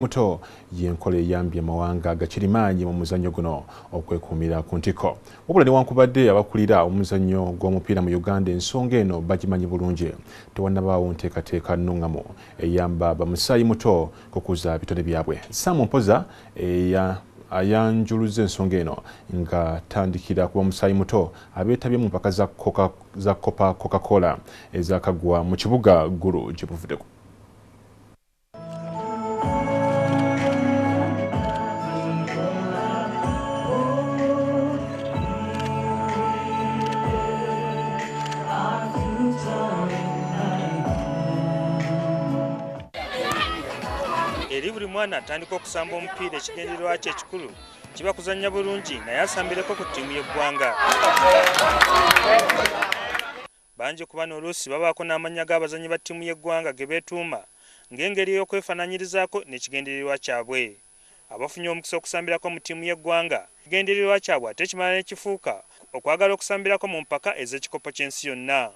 muto yenkola eyambye amawanga agakirimaanyi mu muzannyo guno okwekuumira ku ntiko. Wabula newankubadde abakulira omuzannyo gw'omupiira mu Uganda ensonga eno bagimanyi bulungi, tewannabaawo nteekateeka nnungamu eyamba bamusaayi muto kukuza bitone byabwe. Sam Mpoza ayanjuluza ensonga eno nga tandikira ku bamusaayi muto abeetabye mu mpaka za Coca-Cola ezakagwa mu kibuga Gulu gye buvuddeko. Eri buli mwana atandika okusamba omupiira ekigendererwa kye ekikulu kiba kuzannya bulungi naye asambireko ku ttiimu y'eggwanga. Bangi ku bano oluusi babaako n'amannya g'abazannyi ba ttiimu y'eggwanga ge beetuuma ng'engeri y'okwefaananyirizaako n'ekigendererwa kyabwe. Abafunye omukisa okusambirako mu ttiimu y'eggwanga ekigendererwa kyabwe ate kimala ne kifuuka okwagala okusambirako mu mpaka ez'ekikopo ky'ensi yonna.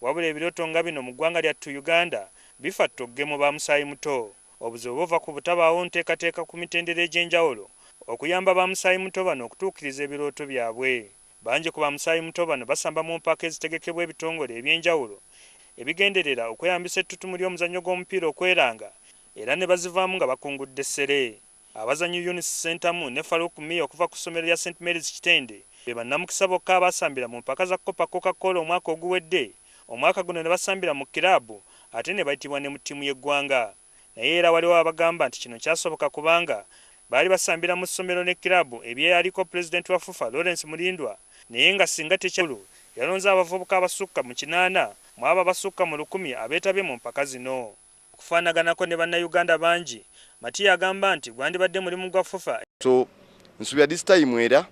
Wabula ebirooto nga bino mu ggwanga lyattu Uganda bifa ttogge mu bamusaayi muto. Obuzibu buva ku butabaawo nteekateeka ku mitendera egy'enjawulo okuyamba bamusaayi muto bano okutuukiriza ebirooto byabwe. Bangi ku bamusaayi muto bano basamba mu mpaka ezitegekebwa ebitongole eby'enjawulo ebigenderera okweyambisa ettutumu ly'omuzannyo gw'omupiira okweranga era ne bazivaamu nga bakungudde essere. Abazannyi Eunice Sentamu ne Farouk Mia okuva ku ssomero lya St Mary's Kitende be bannamukisa bokka abasambira mu mpaka za Coca-Cola omwaka oguwedde. Omwaka guno ne basambira mu kiraabu ate ne bayitibwa ne mu ttiimu y'eggwanga. Naye era waliwo abagamba nti kino kyasoboka kubanga baali basambira mu ssomero ne kiraabu ebyaliko pulezidenti wa FUFA Lawrence Mulindwa, naye nga singa tekyalo yalonze abavubuka abasukka mu 8 mu abo abasukka mu 1000 abeetabye mu mpaka zino. Okufaanaganako ne bannayuganda bangi, Matiya agamba nti gwandibadde mulimu gwa FUFA. So nsubira this time era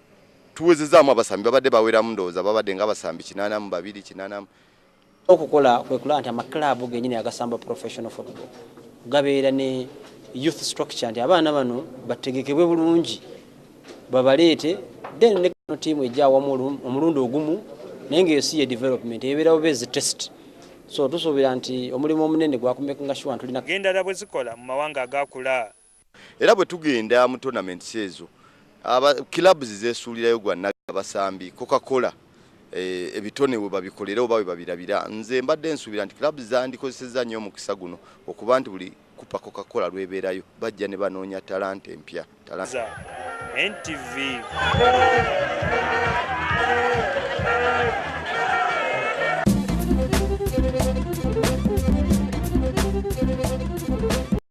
tuwezezaamu abasambi babadde baweramu ndowooza babadde nga abasambi 82 okukola kwe kulaba nti amaklabu gennyini agasamba professional football gabeera ne youth structure nti abaana bano bategekebwe bulungi babaleete then ne team ejja awamu omulundi ogumu naye ng'eyo si ye development ebeerawo bezi test. So tusuubira nti omulimu omunene gwakumekinga sure ntulina gendala bwe zikola mu mawanga agakula. Era bwe tugenda mu tournaments ezo clubs zeesuulirayo gwanna abasambi Coca-Cola ebitone bwe babikolera oba bwe babirabira. Nze mbadde nsuubira nti clubs zandikozesezza nnyo omukisa guno okuba nti buli kupa Coca-Cola lwebeerayo bajja ne banoonya talanta empya. NTV.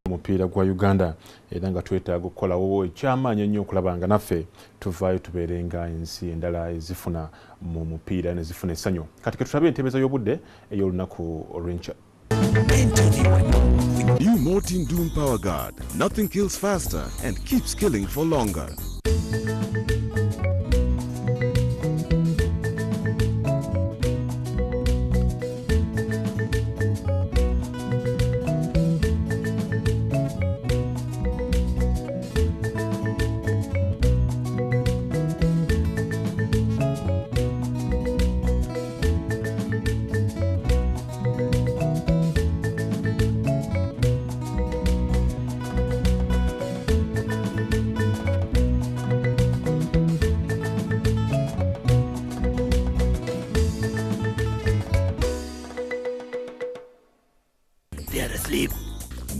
Omupiira gwa Uganda era nga twetaaga okukolawo ekyamaanyi ennyo okulaba nga naffe tuvaayo tubeere nga ensi endala ezifuna mu mupiira ne zifuna essanyu. Kati ketulabe enteebeeza y'obudde ey'olunaku olw'enkya. New Mortin Doom Power Guard. Nothing kills faster and keeps killing for longer.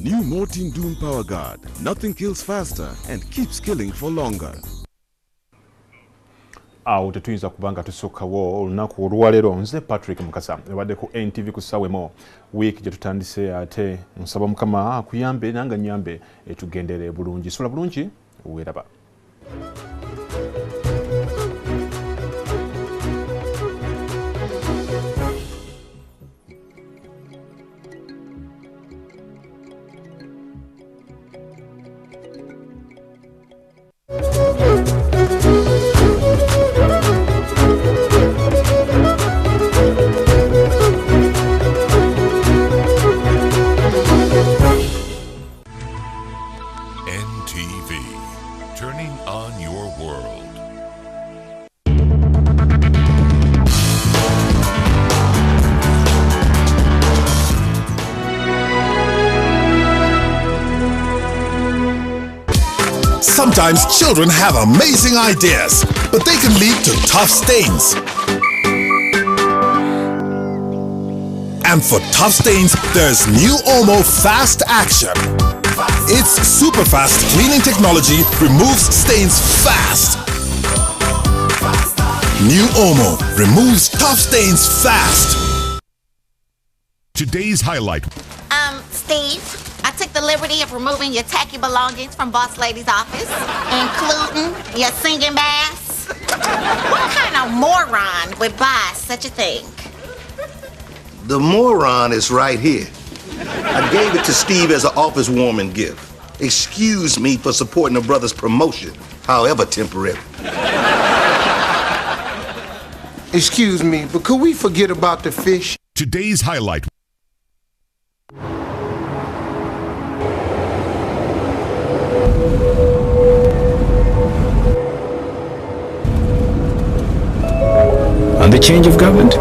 New Mortin Doom Power Guard. Nothing kills faster and keeps killing for longer. Awo tetuyinza kubanga tusookawo olunaku olwaleero. Nze Patrick Mukasa ebadde ku NTV ku ssaawa wiiki gye tutandise ate nsaba Mukama akuyambe nanga nyambe tugendere bulungi. Sula bulungi weeraba. NTV, turning on your world. Sometimes children have amazing ideas, but they can lead to tough stains. And for tough stains, there's new Omo Fast Action. Its super fast cleaning technology removes stains fast. New Omo removes tough stains fast. Today's highlight. Steve, I took the liberty of removing your tacky belongings from Boss Lady's office, including your singing bass. What kind of moron would buy such a thing? The moron is right here. I gave it to Steve as an office warming gift. Excuse me for supporting a brother's promotion, however temporary. Excuse me, but could we forget about the fish? Today's highlight. And the change of government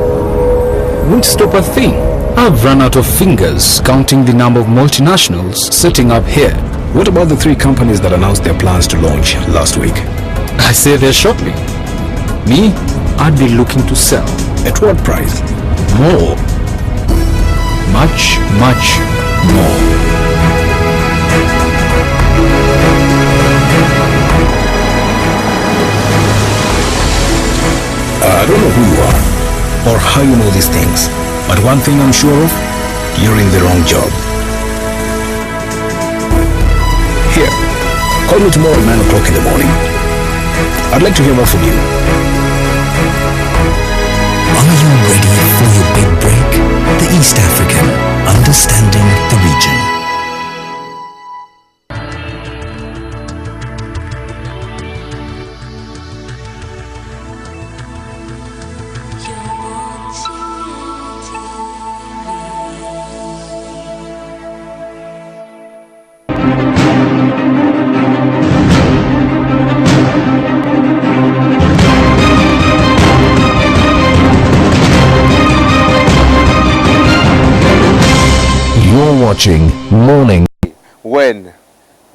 won't stop a thing. I've run out of fingers counting the number of multinationals setting up here. What about the 3 companies that announced their plans to launch last week? I say they're shortly. Me, I'd be looking to sell. At what price? More. Much, much more. I don't know who you are or how you know these things, but one thing I'm sure of, you're in the wrong job. Here, call me tomorrow at 9 o'clock in the morning. I'd like to hear more from you. Are you ready for your big break? The East African, understanding the region. Watching Morning. When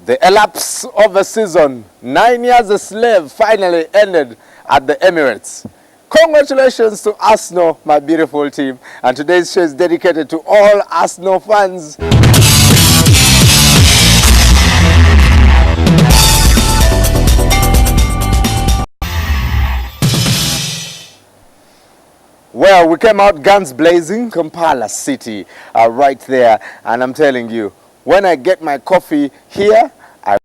the elapse of a season, 9 years a slave, finally ended at the Emirates. Congratulations to Arsenal, my beautiful team. And today's show is dedicated to all Arsenal fans. Well, we came out guns blazing, Kampala City, right there. And I'm telling you, when I get my coffee here,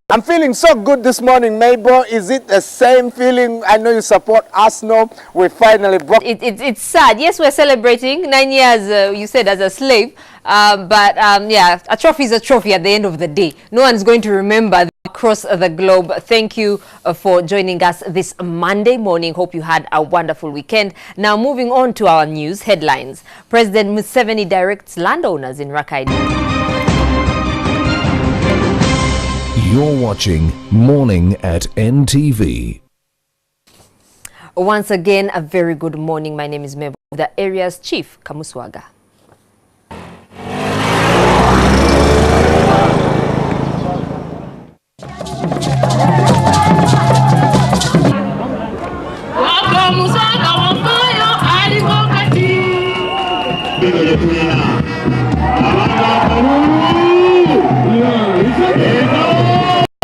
I'm feeling so good this morning, Mabel. Is it the same feeling? I know you support Arsenal. We finally broke. It's sad. Yes, we're celebrating 9 years, you said, as a slave. Yeah, a trophy is a trophy at the end of the day. No one's going to remember across the globe. Thank you for joining us this Monday morning. Hope you had a wonderful weekend. Now, moving on to our news headlines. President Museveni directs landowners in Rakai. You're watching Morning at NTV. Once again, a very good morning. My name is Mabel, the area's chief, Kamuswaga.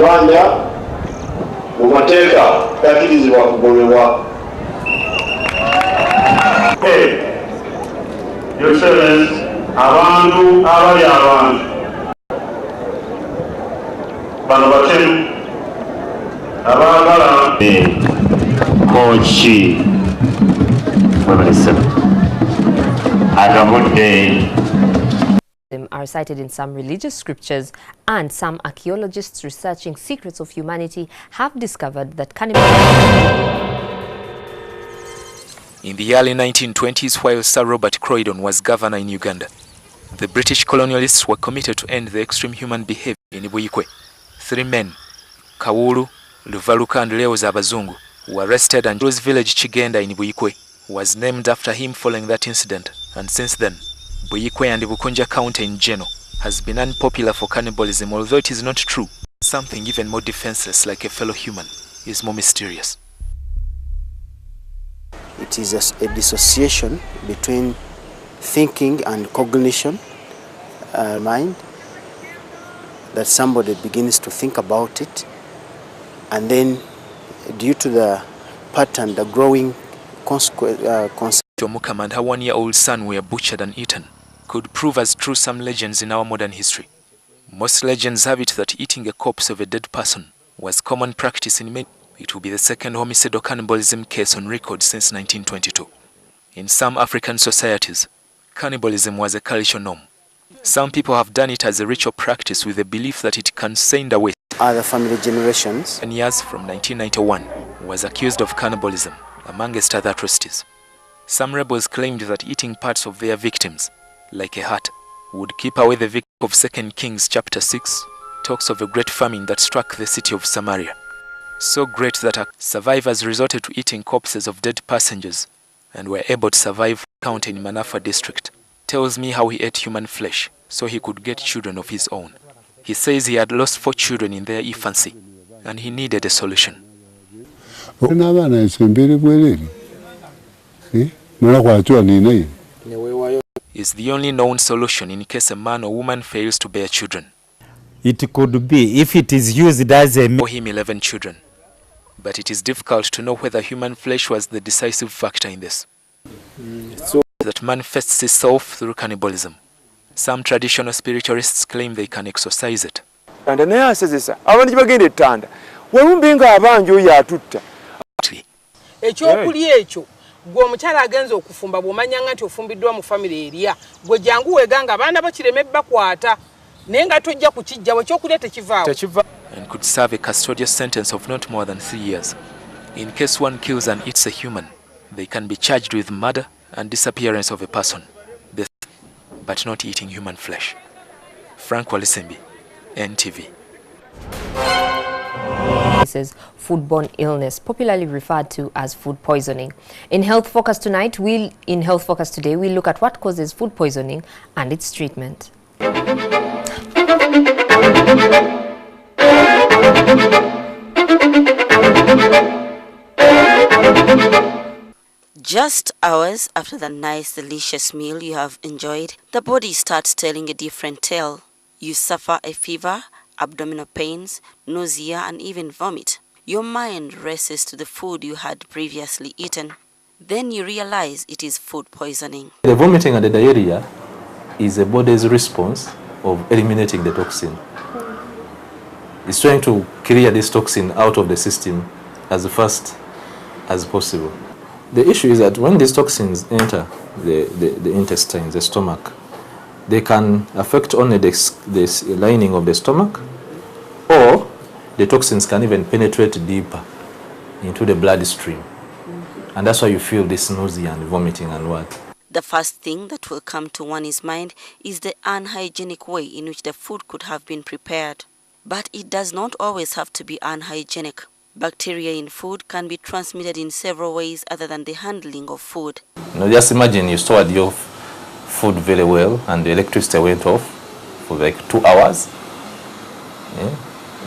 Rwanda mu mateeka gakirizibwa kugobebwa. Your Excellency, abantu abali abantu bano batemu abaagala kochi Are cited in some religious scriptures, and some archaeologists researching secrets of humanity have discovered that cannibalism. In the early 1920s, while Sir Robert Croydon was governor in Uganda, the British colonialists were committed to end the extreme human behavior in Buikwe. 3 men, Kawulu, Luvaluka and Leo Zabazungu, were arrested, and Joe's village Chigenda in Buikwe was named after him following that incident. And since then, Buikwe and Bukunja County in general has been unpopular for cannibalism, although it is not true. Something even more defenseless like a fellow human is more mysterious. It is a dissociation between thinking and cognition, mind, that somebody begins to think about it, and then due to the pattern, the growing consequence. Tomukam and her 1-year-old son were butchered and eaten could prove as true some legends in our modern history. Most legends have it that eating a corpse of a dead person was common practice in many. It will be the second homicidal cannibalism case on record since 1922. In some African societies, cannibalism was a cultural norm. Some people have done it as a ritual practice with the belief that it can send away. Other family generations. 10 years from 1991 was accused of cannibalism, amongst other atrocities. Some rebels claimed that eating parts of their victims, like a heart, would keep away the victim. Of 2 Kings chapter 6 talks of a great famine that struck the city of Samaria. So great that survivors resorted to eating corpses of dead passengers and were able to survive. Count in Manafa district tells me how he ate human flesh so he could get children of his own. He says he had lost 4 children in their infancy and he needed a solution. Is the only known solution in case a man or woman fails to bear children. It could be if it is used as a... For him 11 children. But it is difficult to know whether human flesh was the decisive factor in this. So that manifests itself through cannibalism. Some traditional spiritualists claim they can exorcise it. Gwe omukyala agenza okufumba bw'omanya nti ofumbiddwa mu family eriya gwe jangu weganga abaana bakireme bakwata naye nga tojja kukijja ekyokulya tekivaawo. And could serve a custodial sentence of not more than 3 years. In case one kills and eats a human, they can be charged with murder and disappearance of a person, but not eating human flesh. Frank Walisembi, NTV. Foodborne illness, popularly referred to as food poisoning. In Health Focus tonight, today, we look at what causes food poisoning and its treatment. Just hours after the nice, delicious meal you have enjoyed, the body starts telling a different tale. You suffer a fever, abdominal pains, nausea, and even vomit. Your mind races to the food you had previously eaten. Then you realize it is food poisoning. The vomiting and the diarrhea is the body's response of eliminating the toxin. It's trying to clear this toxin out of the system as fast as possible. The issue is that when these toxins enter the intestines, the stomach, they can affect only the lining of the stomach, or the toxins can even penetrate deeper into the bloodstream. And that's why you feel this nausea and vomiting and what. The first thing that will come to one's mind is the unhygienic way in which the food could have been prepared. But it does not always have to be unhygienic. Bacteria in food can be transmitted in several ways other than the handling of food. Just imagine you stored your food very well and the electricity went off for like 2 hours. Yeah?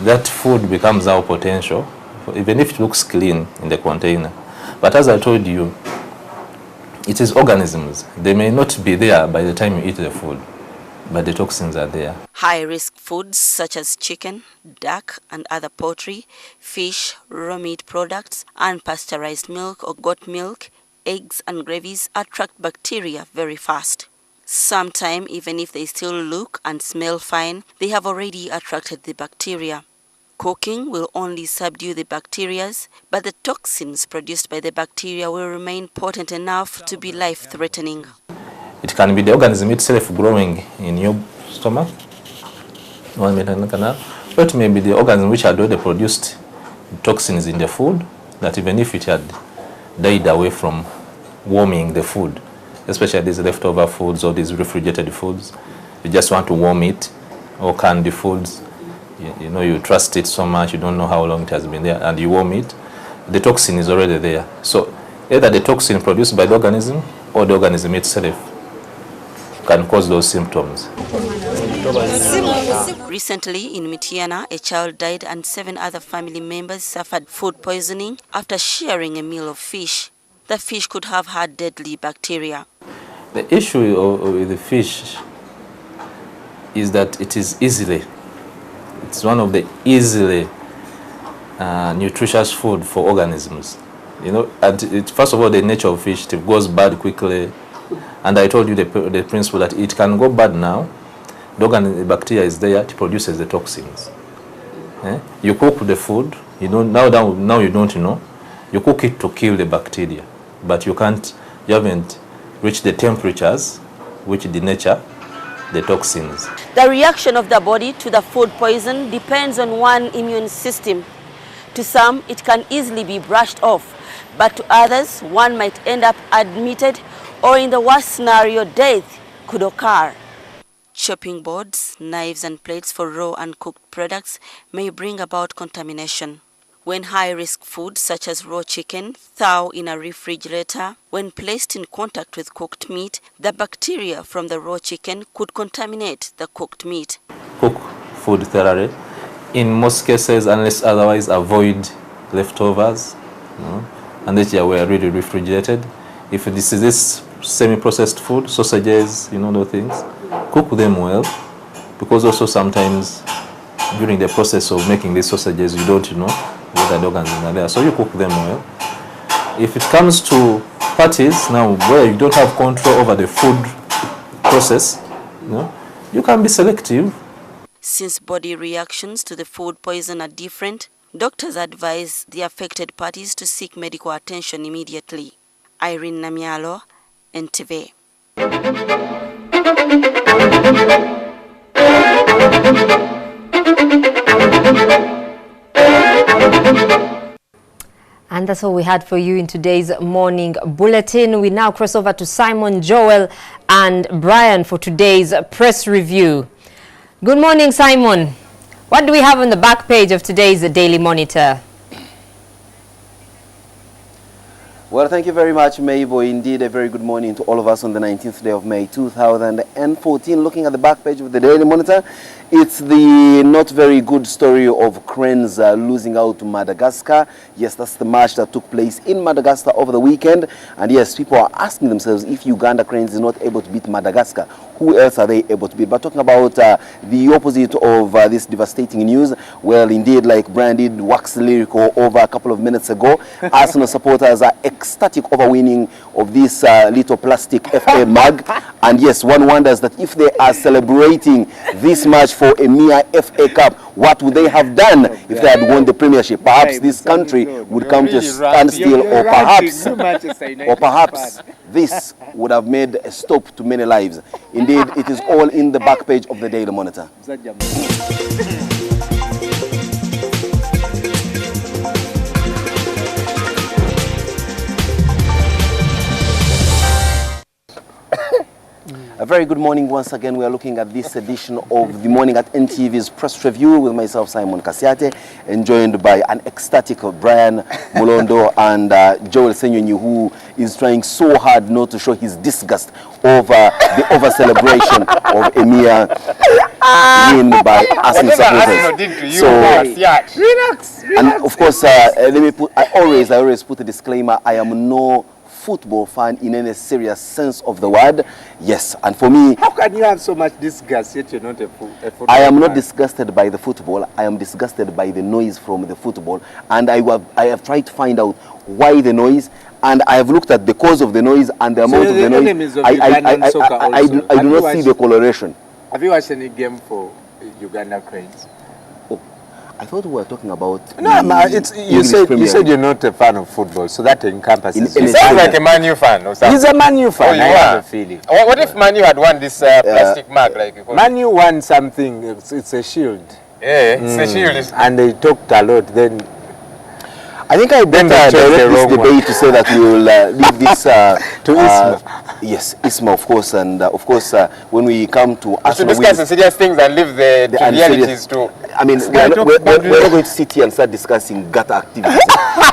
That food becomes our potential, even if it looks clean in the container. But as I told you, it is organisms. They may not be there by the time you eat the food, but the toxins are there. High-risk foods such as chicken, duck, and other poultry, fish, raw meat products, unpasteurized milk or goat milk, eggs and gravies attract bacteria very fast. Sometimes, even if they still look and smell fine, they have already attracted the bacteria. Cooking will only subdue the bacteria, but the toxins produced by the bacteria will remain potent enough to be life-threatening. It can be the organism itself growing in your stomach, or it may be the organism which had already produced toxins in the food, that even if it had died away from warming the food, especially these leftover foods or these refrigerated foods, you just want to warm it, or candy foods, you know, you trust it so much, you don't know how long it has been there, and you warm it, the toxin is already there. So either the toxin produced by the organism or the organism itself can cause those symptoms. Recently in Mityana, a child died and 7 other family members suffered food poisoning after sharing a meal of fish. The fish could have had deadly bacteria. The issue with the fish is that it's one of the easily nutritious food for organisms. You know, and first of all, the nature of fish, it goes bad quickly. And I told you the principle that it can go bad now. The bacteria is there, it produces the toxins. You cook the food, you know, now you don't know. You cook it to kill the bacteria, but you haven't reached the temperatures which denature the toxins. The reaction of the body to the food poison depends on one's immune system. To some, it can easily be brushed off, but to others, one might end up admitted, or in the worst scenario, death could occur. Chopping boards, knives and plates for raw and cooked products may bring about contamination. When high-risk foods such as raw chicken thaw in a refrigerator, when placed in contact with cooked meat, the bacteria from the raw chicken could contaminate the cooked meat. Cook food thoroughly. In most cases, unless otherwise, avoid leftovers, you know, unless they were really refrigerated. If this semi-processed food, sausages, you know, those things, cook them well, because also sometimes during the process of making these sausages, you don't know whether the organisms are there, so you cook them well. If it comes to parties now where you don't have control over the food process, you know, you can be selective. Since body reactions to the food poison are different, doctors advise the affected parties to seek medical attention immediately. Irene Namialo, NTV. And that's all we had for you in today's morning bulletin. We now cross over to Simon, Joel and Brian for today's press review. Good morning, Simon. What do we have on the back page of today's Daily Monitor? Well, thank you very much, Mabel. Indeed, a very good morning to all of us on the 19th day of May 2014. Looking at the back page of the Daily Monitor, it's the not very good story of cranes losing out to Madagascar. Yes, that's the march that took place in Madagascar over the weekend. And yes, people are asking themselves, if Uganda cranes is not able to beat Madagascar, who else are they able to beat? But talking about the opposite of this devastating news, well, indeed, like Brian did wax lyrical over a couple of minutes ago, Arsenal supporters are ecstatic over winning of this little plastic FA mug. And yes, one wonders that if they are celebrating this match for a mere FA Cup, what would they have done if they had won the Premiership? Perhaps this country would come to a standstill, or perhaps this would have made a stop to many lives. Indeed, it is all in the back page of the Daily Monitor. A very good morning once again. We are looking at this edition of the morning at NTV's press review with myself, Simon Kasiate, and joined by an ecstatic Brian Mulondo and Joel Senyonyi, who is trying so hard not to show his disgust over the over-celebration of Emir win by Arsenal supporters. So, relax. And of course, let me put, I always put a disclaimer. I am no football fan in any serious sense of the word. Yes, and for me, how can you have so much disgust yet you're not a football I am not disgusted by the football. I am disgusted by the noise from the football, and I have tried to find out why the noise, and I have looked at the cause of the noise and the amount of the noise. I do not see the coloration. Have you watched any game for Uganda Cranes? I thought we were talking about... No, you said you're not a fan of football, so that encompasses... You sound like a Man U fan or something. He's a Man U fan, I have a feeling. What if Man U had won this plastic mug? Man U won something, it's a shield. Yeah, it's a shield. And they talked a lot, then... I think I better direct this debate to say that we will leave this to Isma. Yes, ISMA, of course, and of course, when we come to to discuss the serious things and leave the trivialities too. I mean, we're not going to sit here and start discussing gutter activities.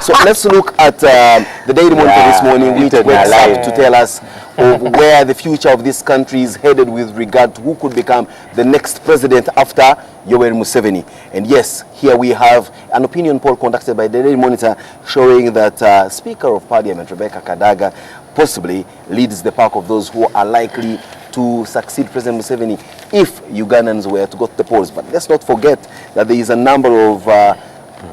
So let's look at the Daily Monitor this morning, which wakes up to tell us of where the future of this country is headed with regard to who could become the next president after Yoweri Museveni. And yes, here we have an opinion poll conducted by the Daily Monitor showing that Speaker of Parliament, Rebecca Kadaga, possibly leads the pack of those who are likely to succeed President Museveni if Ugandans were to go to the polls. But let's not forget that there is a number of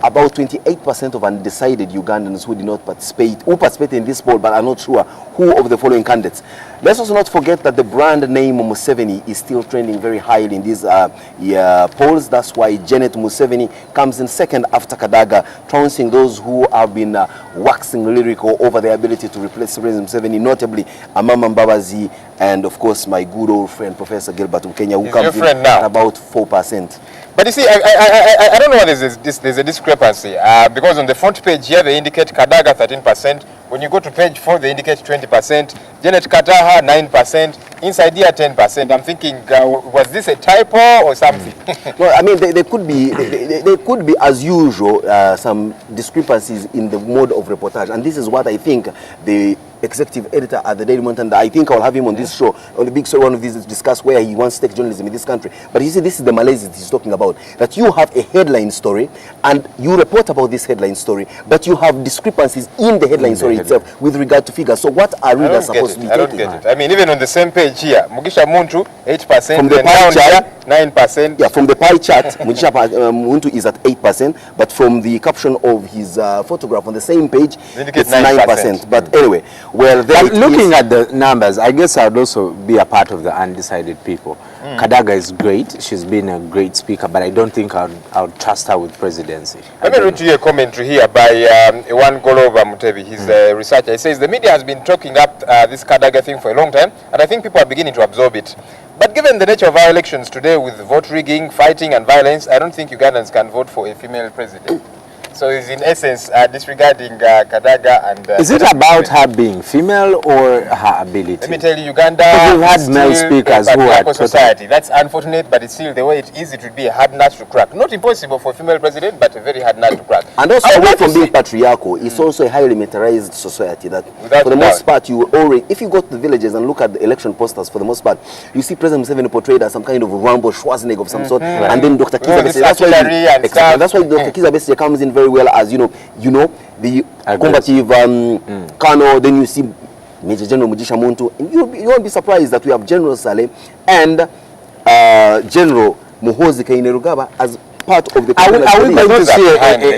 about 28% of undecided Ugandans who did not participate, who participated in this poll but are not sure who of the following candidates. Let's also not forget that the brand name Museveni is still trending very highly in these polls. That's why Janet Museveni comes in second after Kadaga, trouncing those who have been waxing lyrical over their ability to replace President Museveni, notably Amama Mbabazi and of course my good old friend Professor Gilbert Mukenya, who comes in at about 4%. But you see, I don't know why there's a discrepancy because on the front page here they indicate Kadaga 13%. When you go to page 4, they indicate 20%. Janet Kataha 9%. Inside here 10%. I'm thinking, was this a typo or something? Well, I mean, there could be as usual some discrepancies in the mode of reportage, and this is what I think the executive editor at the Daily Monitor, and I think I'll have him on this show, on the big show, one of these, to discuss where he wants to take journalism in this country. But you see, this is the malaise that he's talking about, that you have a headline story and you report about this headline story, but you have discrepancies in the headline story itself with regard to figures. So what are readers supposed to be taking? I don't get it. I mean, even on the same page here, Mugisha Muntu 8%, from the pie chart 9%. Yeah, from the pie chart, Mugisha Muntu is at 8%, but from the caption of his photograph on the same page, it's 9%. But anyway, well, but looking at the numbers, I guess I'd also be a part of the undecided people. Kadaga is great. She's been a great speaker, but I don't think I would trust her with presidency. Let me read to you a commentary here by Iwan Golova Mutebi. He's a researcher. He says, the media has been talking up this Kadaga thing for a long time, and I think people are beginning to absorb it. But given the nature of our elections today with vote rigging, fighting, and violence, I don't think Ugandans can vote for a female president. So he's in essence disregarding Kadaga and... is it about her being female or her ability? Let me tell you, Uganda we've had male speakers who are society. That's unfortunate, but it's still the way it is. It would be a hard nut to crack. Not impossible for a female president, but a very hard nut to crack. And also, away from being patriarchal, it's also a highly militarized society that, for the most part, you will already, if you go to the villages and look at the election posters, for the most part, you see President Museveni portrayed as some kind of Rambo Schwarzenegger of some sort, and then Dr. Kizza Besigye. That's why Dr. Kizza Besigye comes in very well as, you know, the combative Colonel. Then you see Major General Mugisha Muntu. And you won't be surprised that we have General Saleh and General Muhoozi Kainerugaba as part of the... Are we going to see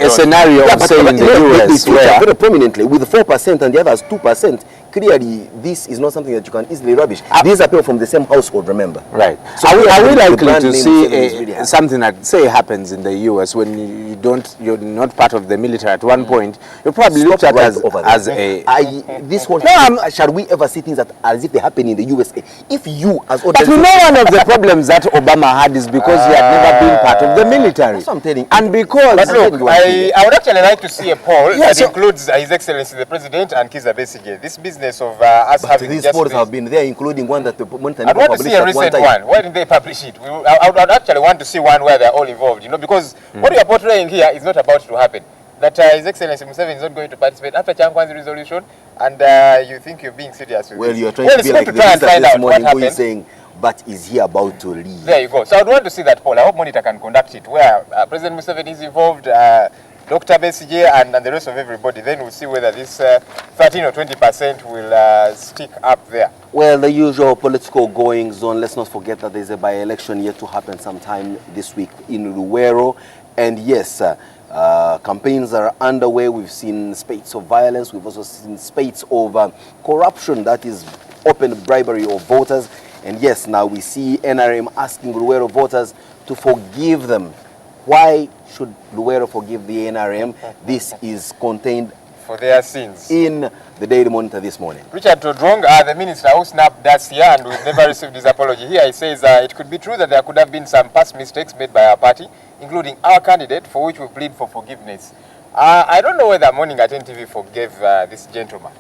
a scenario of, say, in the US where... very prominently, with 4% and the others 2%, clearly this is not something that you can easily rubbish. These are people from the same household, remember. Right. So are we likely to see something that, say, happens in the US when you're not part of the military at one point? You're probably looked at as a... this whole... shall we ever see things that as if they happen in the USA? If you, as... But we know one of the problems that Obama had is because he had never been part of the military. That's what I'm telling you. And because... But look, I would actually like to see a poll that includes His Excellency the President and Kizza Besigye. This business of us having these polls have been there, including one that the Monitor I'd want to see a recent one. Why didn't they publish it? I would actually want to see one where they're all involved, because what we are portraying here is not about to happen. That His Excellency Museveni is not going to participate after Chankwan's resolution, and you think you're being serious with well, this. You're trying to be like the minister this morning who is saying, but is he about to leave? There you go. So I'd want to see that poll. I hope Monitor can conduct it, where President Museveni is involved, Dr. Besigye and the rest of everybody. Then we'll see whether this 13 or 20% will stick up there. Well, the usual political goings on. Let's not forget that there's a by-election yet to happen sometime this week in Luwero. And yes, campaigns are underway. We've seen spates of violence. We've also seen spates of corruption, that is open bribery of voters. And yes, now we see NRM asking Luwero voters to forgive them. Why should Luwero forgive the NRM? This is contained for their sins in the Daily Monitor this morning. Richard Todrong, the minister who snapped that here and we've never received his apology here, he says it could be true that there could have been some past mistakes made by our party, including our candidate, for which we plead for forgiveness. I don't know whether Morning at NTV forgave this gentleman.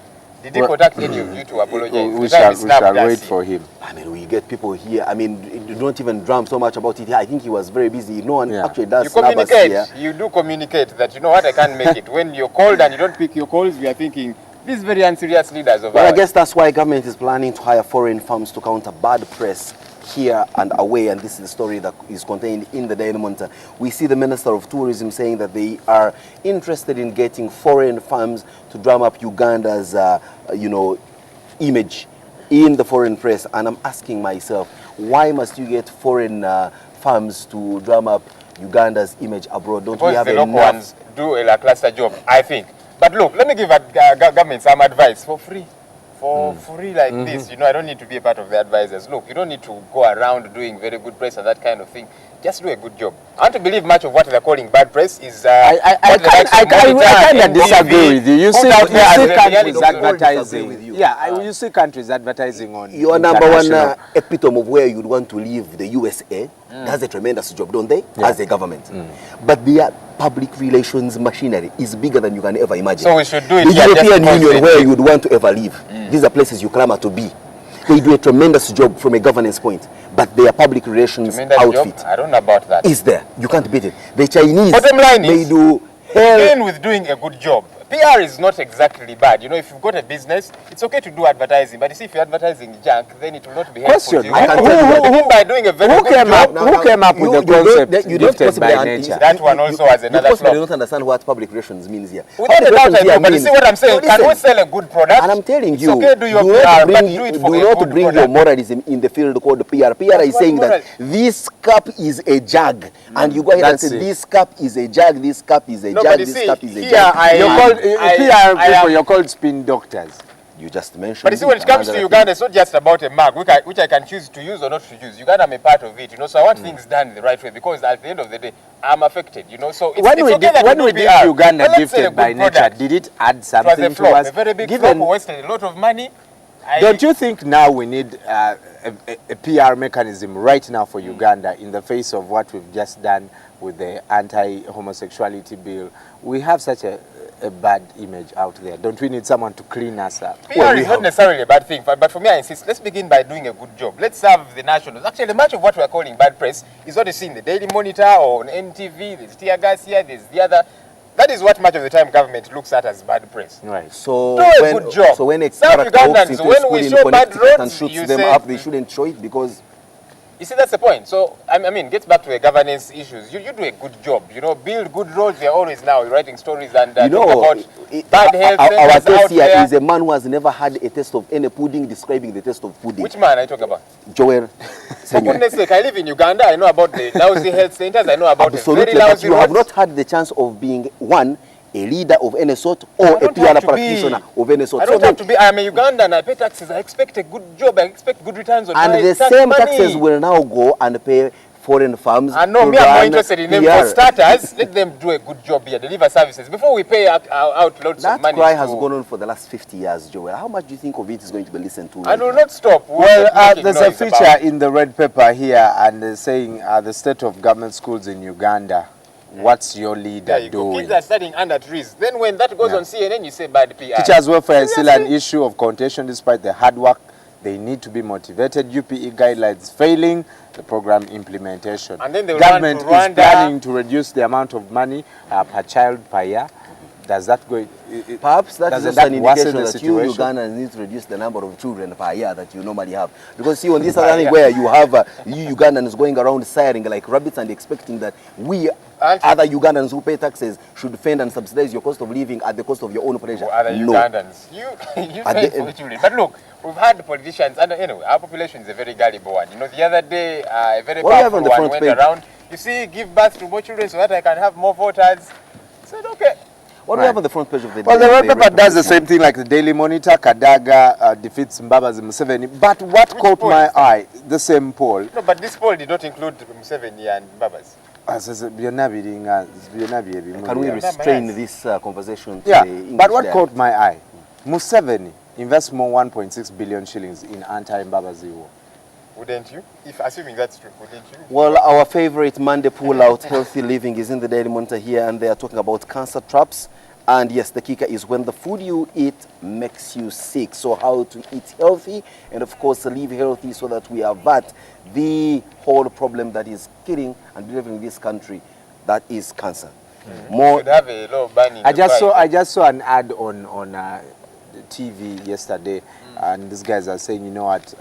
Did he contact any of you to apologize? We shall wait for him. I mean, we get people here. I mean, you don't even drum so much about it here. I think he was very busy. No one actually does. You communicate. You do communicate that, you know what, I can't make it. When you're called and you don't pick your calls, we are thinking, these very unserious leaders of ours. Well, I guess that's why government is planning to hire foreign firms to counter bad press here and away, and this is the story that is contained in the Daily Monitor. We see the Minister of Tourism saying that they are interested in getting foreign firms to drum up Uganda's, image in the foreign press. And I'm asking myself, why must you get foreign firms to drum up Uganda's image abroad? Don't we have the local ones do a lackluster job, I think. But look, let me give government some advice for free. For free like this, I don't need to be a part of the advisors. Look, you don't need to go around doing very good press and that kind of thing. Just do a good job. I want to believe much of what they're calling bad press is... I kind of disagree with you. You see countries advertising. You see countries advertising on... Your number one epitome of where you'd want to live, the USA, does a tremendous job, don't they? As a government. But their public relations machinery is bigger than you can ever imagine. So we should do it. The European Union, where you'd want to ever live. These are places you clamor to be. They do a tremendous job from a governance point, but their public relations outfit job? I don't know about that. Is there. You can't beat it. The Chinese, bottom line they is, do begin with doing a good job. PR is not exactly bad. If you've got a business, it's okay to do advertising. But you see, if you're advertising junk, then it will not be helpful. Question. Who by doing a very good job? Who came up with the concept gifted by nature? That one also has another flaw. You don't understand what public relations means here. Without a doubt I do, but you see what I'm saying? Can we sell a good product? And I'm telling you, it's okay, do your PR, but do it for a good not bring product. your moralism in the field called PR. PR is saying that this cup is a jug. And you go ahead and say, this cup is a jug, this cup is a jug, this cup is a jug. You're called spin doctors. You just mentioned. But you see, when it comes to Uganda, it's not just about a mug, which I can choose to use or not to use. Uganda, I'm a part of it, So I want things done the right way, because at the end of the day, I'm affected, So it's when we okay did Uganda gifted by nature, did it add something to us? A very big flop, we wasted a lot of money. Don't you think now we need a PR mechanism right now for Uganda in the face of what we've just done with the anti-homosexuality bill? We have such a bad image out there. Don't we need someone to clean us up? PR is not necessarily a bad thing, but for me, I insist, let's begin by doing a good job. Let's have the nationals. Actually, much of what we're calling bad press is what you see in the Daily Monitor or on NTV. There's tear gas here, there's the other. That is what much of the time government looks at as bad press. Right. So do a good job. So when a Some character walks into when school we in show bad Connecticut and roads, shoots you them say, up, they shouldn't show it because... You see, that's the point. So, I mean, gets back to the governance issues. You do a good job. Build good roads. They're always now writing stories and talk about bad health. Our test here is a man who has never had a taste of any pudding, describing the taste of pudding. Which man are you talking about? Joel. For goodness sake, I live in Uganda. I know about the lousy health centers. I know about the very lousy you have not had the chance of being a leader of any sort or a PR practitioner of any sort. I don't have to be. I'm a Ugandan. I pay taxes. I expect a good job. I expect good returns on my tax money. And the same taxes will now go and pay foreign firms. I know, me, I'm more interested in them. For starters, let them do a good job here, deliver services, before we pay out loads of money. That cry has gone on for the last 50 years, Joel. How much do you think of it is going to be listened to? I will not stop. Well, there's a feature in the red paper here, and saying the state of government schools in Uganda. What's your leader doing? Kids are studying under trees. Then when that goes on CNN, you say bad PR. Teachers' welfare is still an issue of contention despite the hard work. They need to be motivated. UPE guidelines failing the program implementation. And then the government is planning to reduce the amount of money per child per year. Does that go? Perhaps that is an indication that you Ugandans need to reduce the number of children per year that you normally have. Because see, on this other thing where you have you Ugandans going around siring like rabbits and expecting that we other Ugandans who pay taxes should fend and subsidize your cost of living at the cost of your own pleasure. Other Ugandans, you pay for children. But look, we've had politicians, and anyway, our population is a very gullible one. The other day, a very powerful one went around. You see, give birth to more children so that I can have more voters. I said, okay. What do we have on the front page of the Well, the red paper does the same thing like the Daily Monitor. Kadaga defeats Mbabazi Museveni. But what caught my eye, the same poll. No, but this poll did not include Museveni and Mbabazi. Can we restrain this conversation to the English but what caught my eye? Museveni invests more 1.6 billion shillings in anti-Mbabazi war. Wouldn't you? Assuming that's true, wouldn't you? Well, our favorite Monday pull-out, Healthy Living, is in the Daily Monitor here, and they are talking about cancer traps And yes, the kicker is when the food you eat makes you sick. So how to eat healthy and of course live healthy so that we avert the whole problem that is killing and delivering this country, that is cancer. Should have a low banning. I just saw an ad on TV yesterday, and these guys are saying, you know what,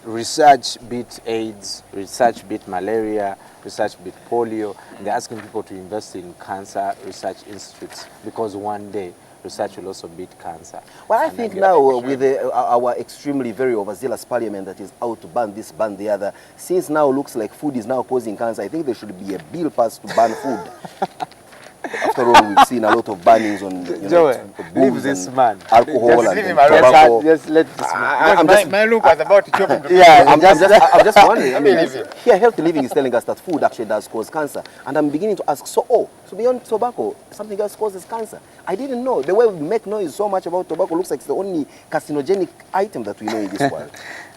research beat AIDS, research beat malaria, research beat polio, and they're asking people to invest in cancer research institutes because one day research will also beat cancer. Well, I think now with our extremely very overzealous parliament that is out to ban this, ban the other, since now looks like food is now causing cancer, I think there should be a bill passed to ban food. After all, we've seen a lot of bannings on leave this man. Alcohol just and tobacco. Just let this man. My look was about to chop him to yeah, I'm just wondering. I mean, here, Healthy Living is telling us that food actually does cause cancer. And I'm beginning to ask, so beyond tobacco, something else causes cancer? I didn't know. The way we make noise so much about tobacco looks like it's the only carcinogenic item that we know in this world.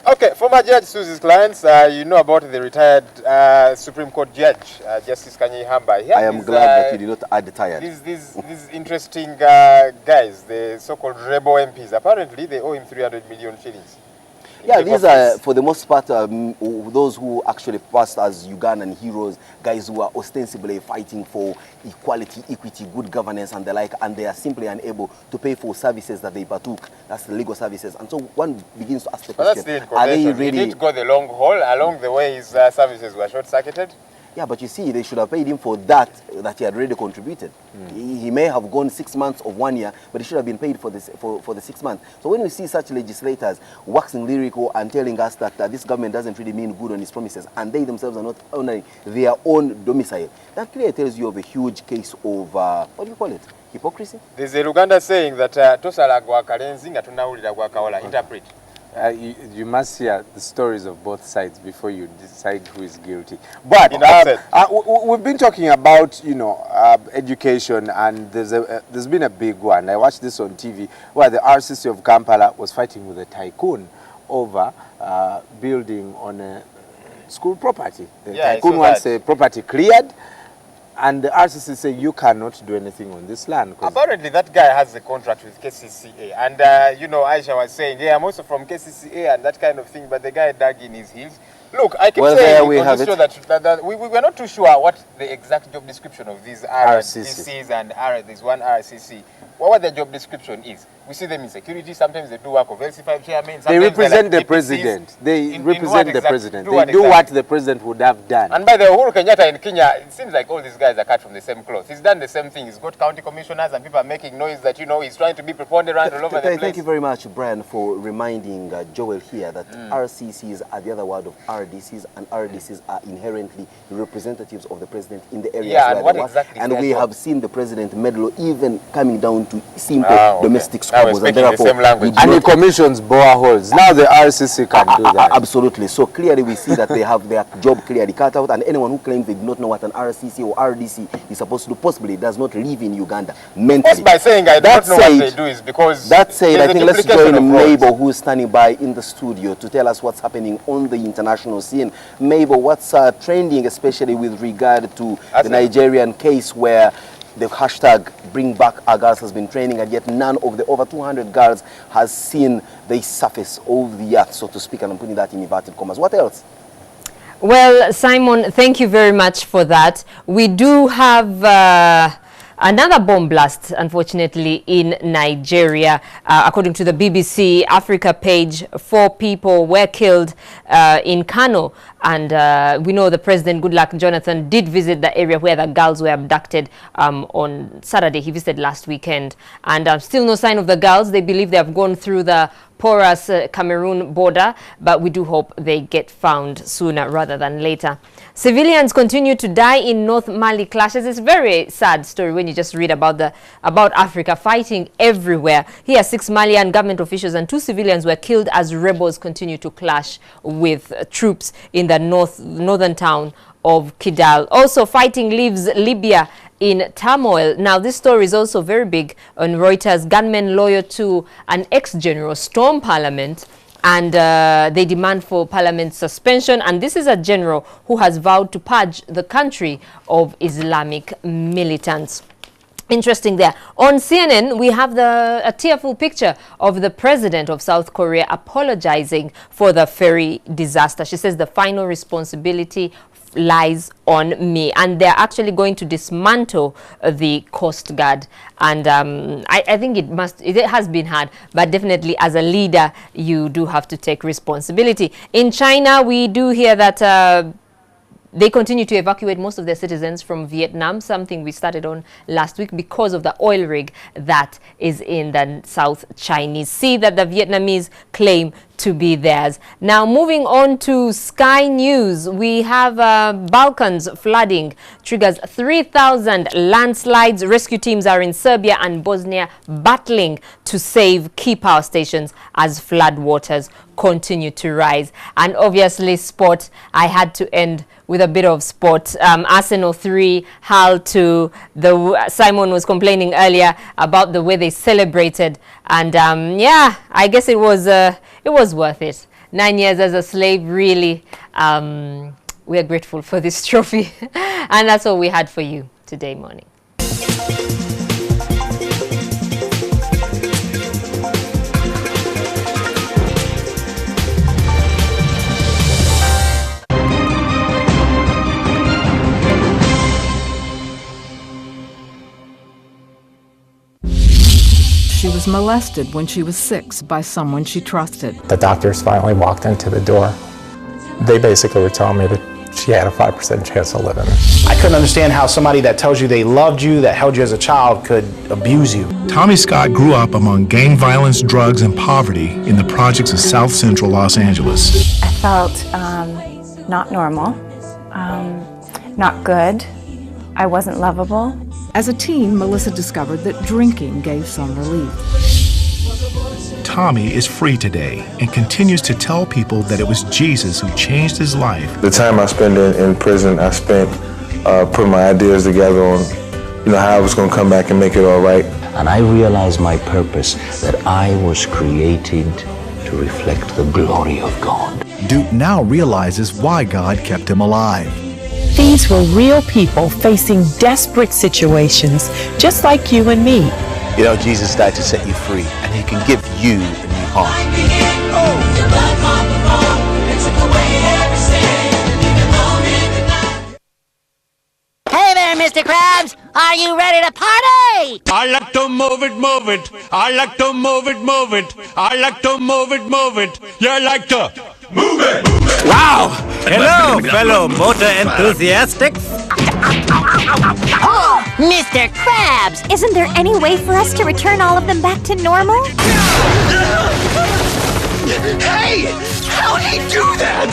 Okay, former Judge Susie's clients, you know about the retired Supreme Court Judge, Justice Kanye Hamba. I am glad that you did not add the tired. These interesting guys, the so-called rebel MPs, apparently they owe him 300 million shillings. Yeah, these are, for the most part, those who actually passed as Ugandan heroes, guys who are ostensibly fighting for equality, equity, good governance and the like, and they are simply unable to pay for services that they partook. That's the legal services. And so one begins to ask the question, are they really... He did go the long haul. Along the way, his services were short-circuited. Yeah, but you see, they should have paid him for that he had already contributed. He may have gone 6 months of 1 year, but he should have been paid for this for the 6 months. So when we see such legislators waxing lyrical and telling us that this government doesn't really mean good on its promises, and they themselves are not honoring their own domicile, that clearly tells you of a huge case of, what do you call it, hypocrisy? There's a Uganda saying that tosala gwa kalenzi nga tunawulira gwa kawala. Interpret. You must hear the stories of both sides before you decide who is guilty. But we've been talking about, you know, education, and there's been a big one. I watched this on TV where the RCC of Kampala was fighting with a tycoon over building on a school property. The tycoon wants the property cleared, and the RCC say you cannot do anything on this land. Apparently that guy has a contract with KCCA, and you know, Aisha was saying, yeah, I'm also from KCCA and that kind of thing, but the guy dug in his heels. Look, I keep saying on this show that we're not too sure what the exact job description of these RCCs and there's one RCC, what the job description is. We see them in security, sometimes they do work of LC5 chairmen. They represent the president. They represent the president. They do what the president would have done. And by the Uhuru Kenyatta in Kenya, it seems like all these guys are cut from the same cloth. He's done the same thing. He's got county commissioners and people are making noise that, you know, he's trying to be preponderant all over the place. Thank you very much, Brian, for reminding Joel here that RCCs are the other word of RDCs, and RDCs are inherently representatives of the president in the areas where they work. And we have seen the president meddle even coming down to simple domestic squabbles. And therefore, and he commissions boreholes. Now the RCC can do that. Absolutely. So clearly we see that they have their job clearly cut out, and anyone who claims they do not know what an RCC or RDC is supposed to do possibly does not live in Uganda mentally. Just by saying I don't know what they do is because that said, I think let's join Mabel, who is standing by in the studio to tell us what's happening on the international scene. Mabel, what's trending, especially with regard to the Nigerian case where the hashtag Bring Back Our Girls has been trending, and yet none of the over 200 girls has seen the surface of the earth, so to speak, and I'm putting that in inverted commas. What else? Well, Simon, thank you very much for that. We do have another bomb blast, unfortunately, in Nigeria. According to the BBC Africa page, 4 people were killed in Kano. And we know the President, Goodluck Jonathan, did visit the area where the girls were abducted on Saturday. He visited last weekend. And still no sign of the girls. They believe they have gone through the porous Cameroon border, but we do hope they get found sooner rather than later. Civilians continue to die in North Mali clashes. It's a very sad story when you just read about Africa fighting everywhere. Here, 6 Malian government officials and 2 civilians were killed as rebels continue to clash with troops in the northern town of Kidal. Also, fighting leaves Libya in turmoil. Now, this story is also very big on Reuters. Gunmen loyal to an ex-general storm parliament, and they demand for parliament's suspension. And this is a general who has vowed to purge the country of Islamic militants. Interesting there. On CNN, we have a tearful picture of the president of South Korea apologizing for the ferry disaster. She says the final responsibility lies on me, and they're actually going to dismantle the Coast Guard. And I think it has been hard, but definitely as a leader, you do have to take responsibility. In China, we do hear that they continue to evacuate most of their citizens from Vietnam, something we started on last week because of the oil rig that is in the South Chinese Sea that the Vietnamese claim to be theirs. Now, moving on to Sky News, we have Balkans flooding triggers 3,000 landslides. Rescue teams are in Serbia and Bosnia battling to save key power stations as flood waters continue to rise. And obviously sport, I had to end with a bit of sport. Arsenal 3, Hull 2. Simon was complaining earlier about the way they celebrated, and yeah, I guess it was worth it. 9 years as a slave, really. We are grateful for this trophy. And that's all we had for you today morning. She was molested when she was 6 by someone she trusted. The doctors finally walked into the door. They basically were telling me that she had a 5% chance of living. I couldn't understand how somebody that tells you they loved you, that held you as a child, could abuse you. Tommy Scott grew up among gang violence, drugs, and poverty in the projects of South Central Los Angeles. I felt not normal, not good. I wasn't lovable. As a teen, Melissa discovered that drinking gave some relief. Tommy is free today and continues to tell people that it was Jesus who changed his life. The time I spent in prison, I spent putting my ideas together on, how I was going to come back and make it all right. And I realized my purpose, that I was created to reflect the glory of God. Duke now realizes why God kept him alive. These were real people facing desperate situations, just like you and me. Jesus died to set you free, and he can give you a new heart. Hey there, Mr. Krabs! Are you ready to party? I like to move it, move it. I like to move it, move it. I like to move it, move it. You like to move it, move it. Wow! Hello, fellow motor enthusiasts. Oh, Mr. Krabs! Isn't there any way for us to return all of them back to normal? Hey! How'd he do that?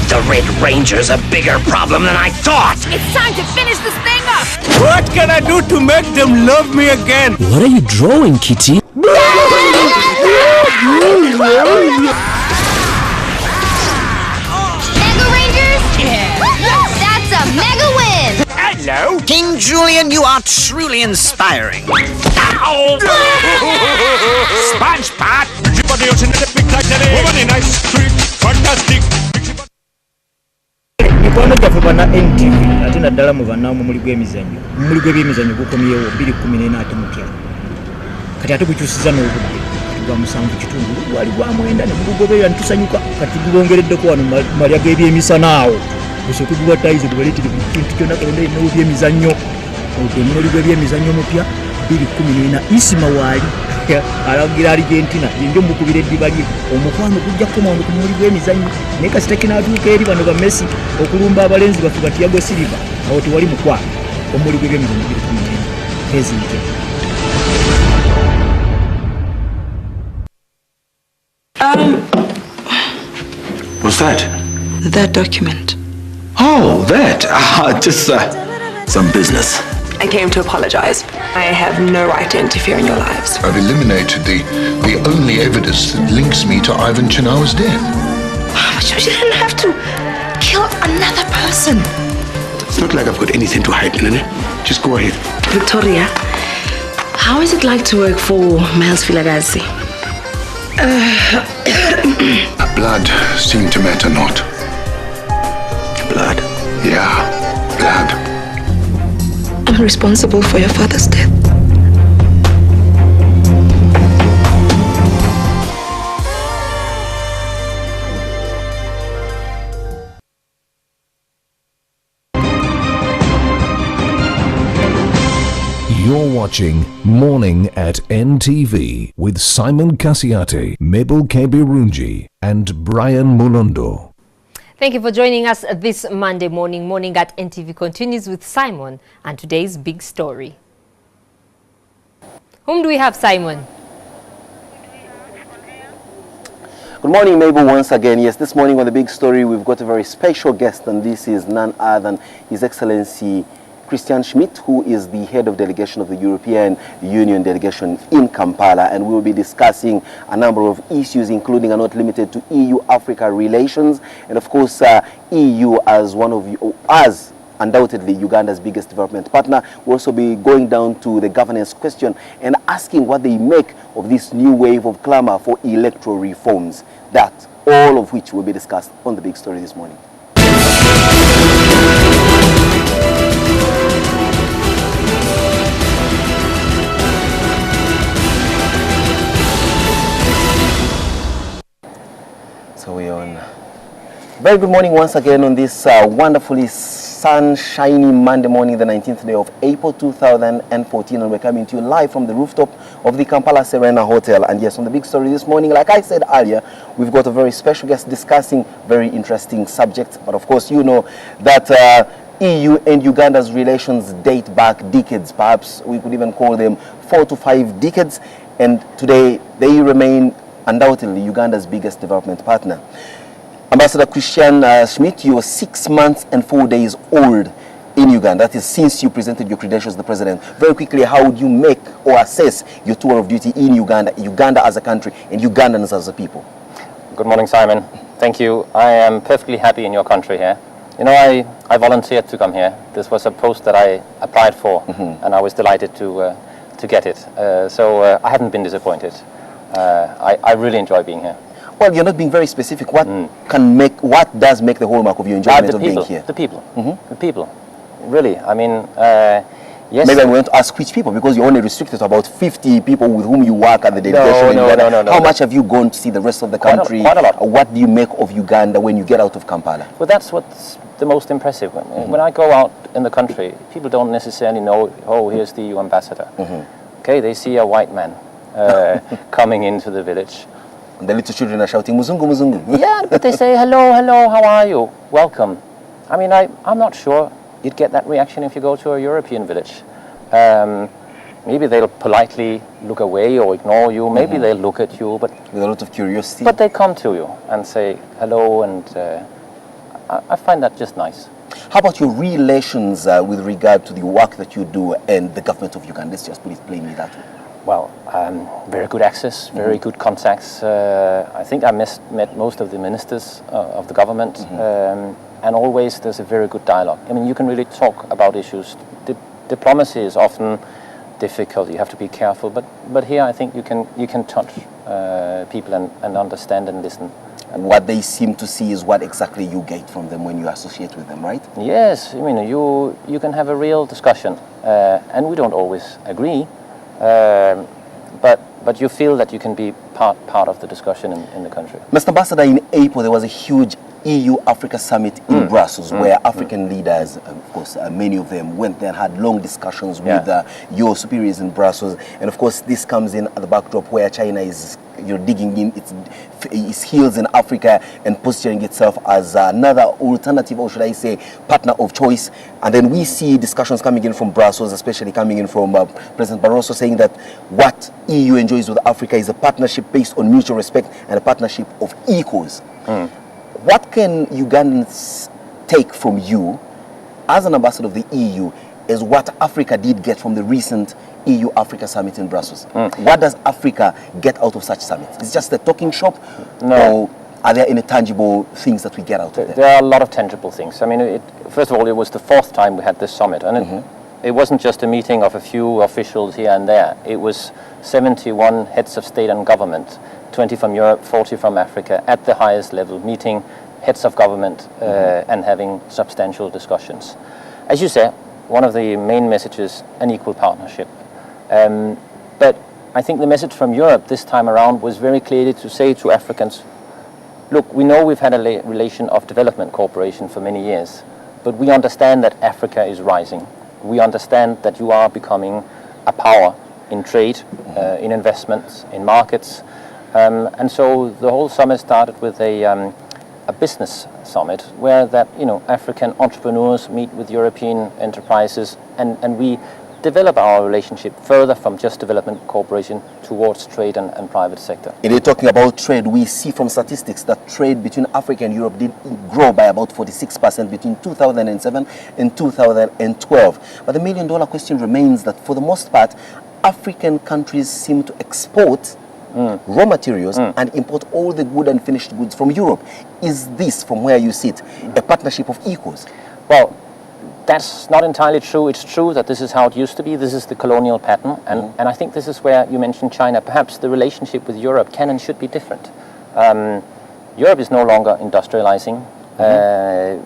The Red Ranger's a bigger problem than I thought! It's time to finish this thing up! What can I do to make them love me again? What are you drawing, Kitty? Mega win! Hello? King Julian, you are truly inspiring. Ow! Sponge pot! Fantastic! Mikwano gyaffe bana NTV ate naddala mu bannaamu muli gw'emizannyo muli gw'ebyemizannyo gukomyewo 2014 ate mutya kati ate gukyusiza n'obudde gwa 7 gwali gwa 9 ne gugoberera ntusanyuka kati gulongereddeko wano malya g'ebyemisana awo osobola kuguwatayize gubaletire kintu kyonna kalonda ennawo byemizannyo otemuli gw'ebyemizannyo mupya 2014 Isima waali alagira Argentina yenjo mukubira eddiba lye omukwano gujja kukomawo ku muli gw'emizannyo naye kasita kinatuuka eri bano ba Messi okulumba abalenzi baffe ba Thiago Silva awo tewali mukwano omuli gw'ebyemizannyo 2014 President. What's that? That document. Oh, that. Just some business. I came to apologize. I have no right to interfere in your lives. I've eliminated the only evidence that links me to Ivan Chinawa's death. But you didn't have to kill another person. It's not like I've got anything to hide, Nene. Just go ahead. Victoria, how is it like to work for Miles Filagazi? Blood seemed to matter not. Blood? Yeah, blood. I'm one responsible for your father's death. You're watching Morning at NTV with Simon Kasiate, Mabel Kebirunji, and Brian Mulundo. Thank you for joining us this Monday morning. Morning at NTV continues with Simon and today's big story. Whom do we have, Simon? Good morning, Mabel, once again. Yes, this morning on the big story, we've got a very special guest, and this is none other than His Excellency Christian Schmidt, who is the head of delegation of the European Union delegation in Kampala, and we will be discussing a number of issues, including and not limited to EU-Africa relations, and of course, EU as undoubtedly Uganda's biggest development partner. We'll also be going down to the governance question and asking what they make of this new wave of clamor for electoral reforms. That, all of which will be discussed on the big story this morning. So we're on. Very good morning once again on this wonderfully sunshiny Monday morning, the 19th day of April 2014, and we're coming to you live from the rooftop of the Kampala Serena Hotel. And yes, on the big story this morning, like I said earlier, we've got a very special guest discussing very interesting subjects. But of course, you know that EU and Uganda's relations date back decades, perhaps we could even call them 4 to 5 decades, and today they remain undoubtedly Uganda's biggest development partner. Ambassador Christian Schmidt, you are 6 months and 4 days old in Uganda. That is since you presented your credentials to the president. Very quickly, how would you make or assess your tour of duty in Uganda, Uganda as a country and Ugandans as a people? Good morning, Simon. Thank you. I am perfectly happy in your country here. You know, I volunteered to come here. This was a post that I applied for, and I was delighted to get it. So I haven't been disappointed. I really enjoy being here. Well, you're not being very specific. What does make the hallmark of your enjoyment of being here? The people. The people. Really. I mean, yes. Maybe I'm going to ask which people, because you're only restricted to about 50 people with whom you work at the delegation. No. How much have you gone to see the rest of the country? Quite a lot. What do you make of Uganda when you get out of Kampala? Well, that's what's the most impressive. When I go out in the country, people don't necessarily know, oh, here's the EU ambassador. Okay, they see a white man coming into the village. And the little children are shouting, Muzungu, Muzungu. Yeah, but they say, hello, hello, how are you? Welcome. I mean, I'm not sure you'd get that reaction if you go to a European village. Maybe they'll politely look away or ignore you. Maybe they'll look at you, but with a lot of curiosity. But they come to you and say hello, and I find that just nice. How about your relations with regard to the work that you do and the government of Uganda? Let's just put it plainly that way. Well, very good access, very good contacts. I think I met most of the ministers of the government, and always there's a very good dialogue. I mean, you can really talk about issues. Diplomacy is often difficult. You have to be careful, but here I think you can touch people and understand and listen. And what they seem to see is what exactly you get from them when you associate with them, right? Yes, I mean, you can have a real discussion, and we don't always agree. But you feel that you can be part of the discussion in the country. Mr. Ambassador, in April there was a huge EU-Africa summit in Brussels where African leaders, of course, many of them went there and had long discussions with your superiors in Brussels. And of course, this comes in at the backdrop where China is digging in its heels in Africa and positioning itself as another alternative, or should I say, partner of choice. And then we see discussions coming in from Brussels, especially coming in from President Barroso, saying that what EU enjoys with Africa is a partnership based on mutual respect and a partnership of equals. What can Ugandans take from you as an ambassador of the EU is what Africa did get from the recent EU-Africa summit in Brussels? What does Africa get out of such summits? It's just a talking shop? No. Or are there any tangible things that we get out of there? There are a lot of tangible things. I mean, first of all, it was the 4th time we had this summit, and it wasn't just a meeting of a few officials here and there. It was 71 heads of state and government, 20 from Europe, 40 from Africa, at the highest level, meeting heads of government and having substantial discussions. As you say, one of the main messages, an equal partnership. But I think the message from Europe this time around was very clearly to say to Africans, look, we know we've had a relation of development cooperation for many years, but we understand that Africa is rising. We understand that you are becoming a power in trade, in investments, in markets. And so the whole summit started with a business summit where that, African entrepreneurs meet with European enterprises, and we develop our relationship further from just development cooperation towards trade and private sector. Indeed, talking about trade, we see from statistics that trade between Africa and Europe did grow by about 46% between 2007 and 2012. But the million-dollar question remains that for the most part, African countries seem to export raw materials and import all the good and finished goods from Europe. Is this, from where you sit, a partnership of equals? Well, that's not entirely true. It's true that this is how it used to be. This is the colonial pattern. And I think this is where you mentioned China. Perhaps the relationship with Europe can and should be different. Europe is no longer industrializing.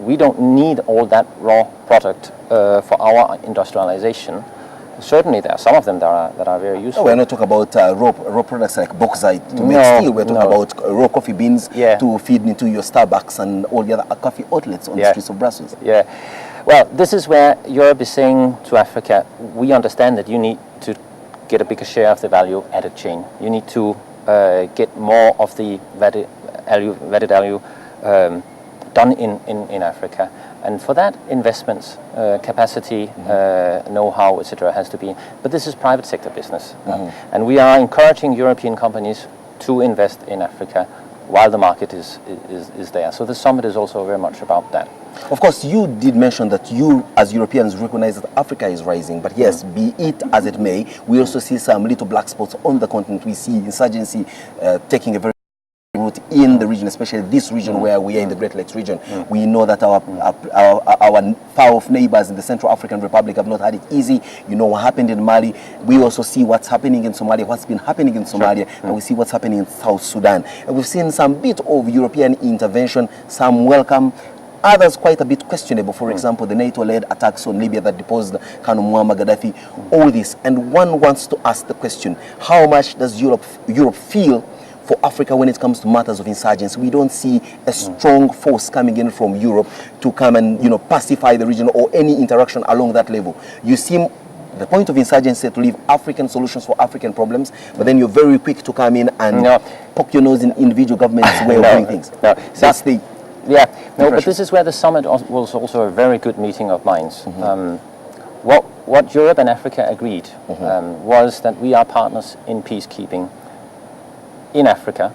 We don't need all that raw product for our industrialization. Certainly there are some of them that are very useful. No, we're not talking about raw products like bauxite to make steel. We're talking about raw coffee beans to feed into your Starbucks and all the other coffee outlets on the streets of Brussels. Yeah. Well, this is where Europe is saying to Africa, we understand that you need to get a bigger share of the value added chain. You need to get more of the value done in Africa. And for that, investments, capacity, know-how, etc. has to be. But this is private sector business. And we are encouraging European companies to invest in Africa while the market is there. So the summit is also very much about that. Of course, you did mention that you, as Europeans, recognize that Africa is rising. But yes, be it as it may, we also see some little black spots on the continent. We see insurgency taking a very root in the region, especially this region where we are in the Great Lakes region. We know that our far-off neighbors in the Central African Republic have not had it easy. You know what happened in Mali. We also see what's happening in Somalia, what's been happening in Somalia, and we see what's happening in South Sudan. And we've seen some bit of European intervention, some welcome, others quite a bit questionable. For example, the NATO-led attacks on Libya that deposed Colonel Muammar Gaddafi, all this. And one wants to ask the question, how much does Europe feel for Africa when it comes to matters of insurgents? We don't see a strong force coming in from Europe to come and pacify the region or any interaction along that level. You seem the point of insurgency to leave African solutions for African problems, but then you're very quick to come in and poke your nose in individual governments' way of doing things. That's the but this is where the summit was also a very good meeting of minds. What Europe and Africa agreed was that we are partners in peacekeeping in Africa,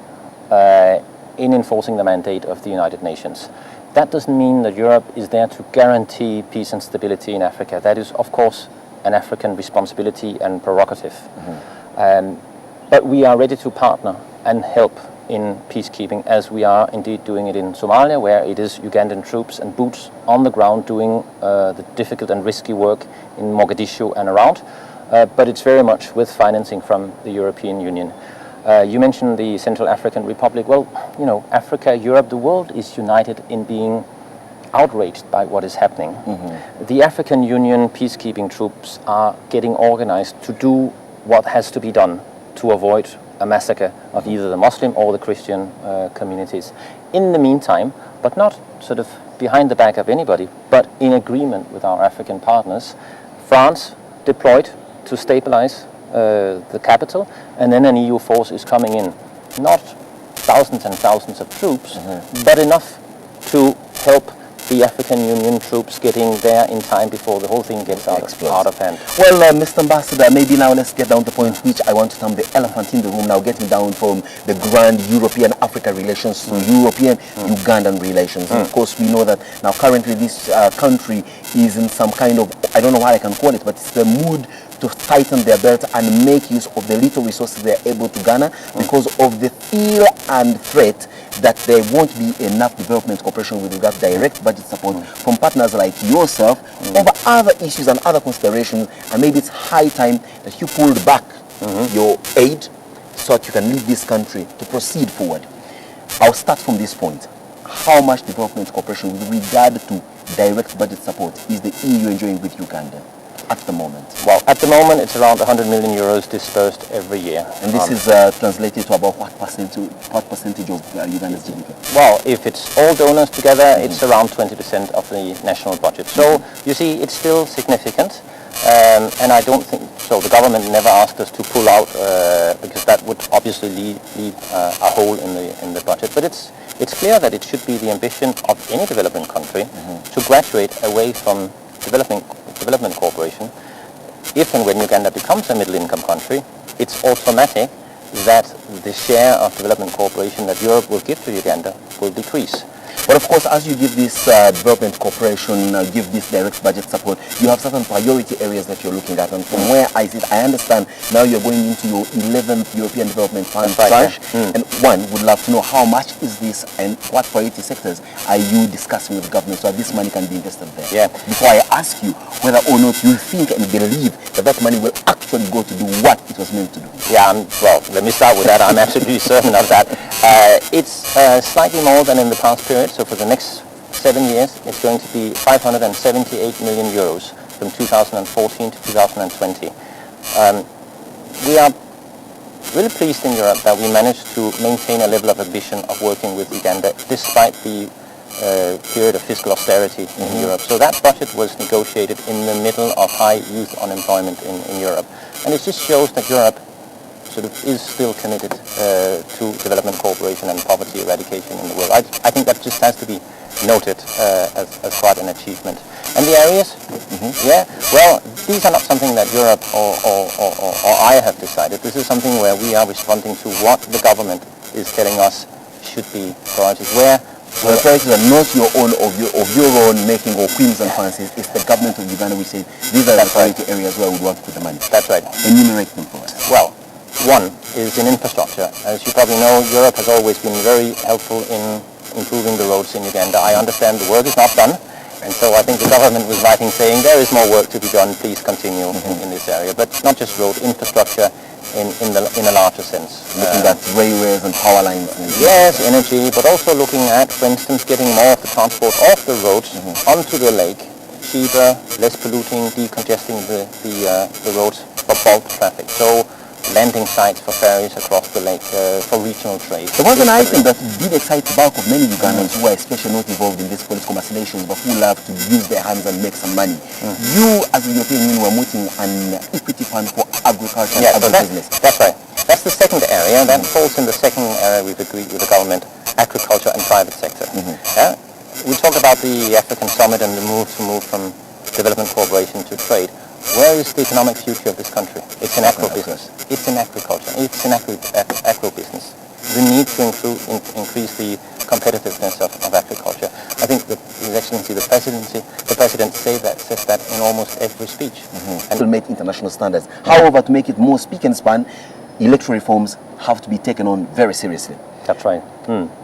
in enforcing the mandate of the United Nations. That doesn't mean that Europe is there to guarantee peace and stability in Africa. That is, of course, an African responsibility and prerogative. But we are ready to partner and help in peacekeeping, as we are indeed doing it in Somalia, where it is Ugandan troops and boots on the ground doing the difficult and risky work in Mogadishu and around. But it's very much with financing from the European Union. You mentioned the Central African Republic. Well, Africa, Europe, the world is united in being outraged by what is happening. The African Union peacekeeping troops are getting organized to do what has to be done to avoid a massacre of either the Muslim or the Christian communities. In the meantime, but not sort of behind the back of anybody, but in agreement with our African partners, France deployed to stabilize the capital, and then an EU force is coming in. Not thousands and thousands of troops, but enough to help the African Union troops getting there in time before the whole thing gets out of hand. Well, Mr. Ambassador, maybe now let's get down to the point which I want to term the elephant in the room now, getting down from the grand European-Africa relations to European-Ugandan relations. Of course, we know that now currently this country is in some kind of, I don't know what I can call it, but it's the mood to tighten their belt and make use of the little resources they're able to garner because of the fear and threat that there won't be enough development cooperation with regard to direct budget support from partners like yourself over other issues and other considerations, and maybe it's high time that you pulled back your aid so that you can lead this country to proceed forward. I'll start from this point. How much development cooperation with regard to direct budget support is the EU enjoying with Uganda at the moment? Well, at the moment, it's around 100 million euros dispersed every year. And this is translated to about what percentage of Uganda's GDP? Well, if it's all donors together, it's around 20% of the national budget. So, you see, it's still significant. And I don't think so. The government never asked us to pull out because that would obviously leave a hole in the budget. But it's clear that it should be the ambition of any developing country to graduate away from development cooperation. If and when Uganda becomes a middle-income country, it's automatic that the share of development cooperation that Europe will give to Uganda will decrease. But of course, as you give this development cooperation, give this direct budget support, you have certain priority areas that you're looking at. And from where I sit, I understand now you're going into your 11th European Development Fund tranche. And one would love to know how much is this and what priority sectors are you discussing with the government so that this money can be invested there? Yeah. Before I ask you whether or not you think and believe that that money will actually go to do what it was meant to do. Yeah, well, let me start with that. I'm absolutely certain of that. It's slightly more than in the past period. So for the next 7 years, it's going to be 578 million euros from 2014 to 2020. We are really pleased in Europe that we managed to maintain a level of ambition of working with Uganda despite the period of fiscal austerity in Europe. So that budget was negotiated in the middle of high youth unemployment in Europe. And it just shows that Europe sort of is still committed to development cooperation and poverty eradication in the world. I think that just has to be noted as quite an achievement. And the areas, yeah, well, these are not something that Europe or I have decided. This is something where we are responding to what the government is telling us should be priorities. Where the priorities are not your own of your own making or whims and fancies. It's the government of Uganda which says these are the priority areas where we want to put the money. That's right. Enumerate them for us. Well, one is in infrastructure. As you probably know, Europe has always been very helpful in improving the roads in Uganda. I understand the work is not done, and so I think the government was writing saying there is more work to be done, please continue in this area. But not just road infrastructure in a larger sense. Looking at railways and power lines. Yes, energy, but also looking at, for instance, getting more of the transport off the roads onto the lake, cheaper, less polluting, decongesting the roads for bulk traffic. So landing sites for ferries across the lake for regional trade. There was an item that did excite the bulk of many Ugandans who are especially not involved in these political machinations but who love to use their hands and make some money. You, as a European Union, were mooting an equity fund for agriculture and agribusiness. That's right. That's the second area. That falls in the second area we've agreed with the government, agriculture and private sector. Yeah? We talk about the African Summit and the move from development cooperation to trade. Where is the economic future of this country? It's in agribusiness. It's in agriculture. It's in agribusiness. The need to increase the competitiveness of agriculture. I think His Excellency, the President says that in almost every speech. And to make international standards. However, to make it more speak and span, electoral reforms have to be taken on very seriously. That's right.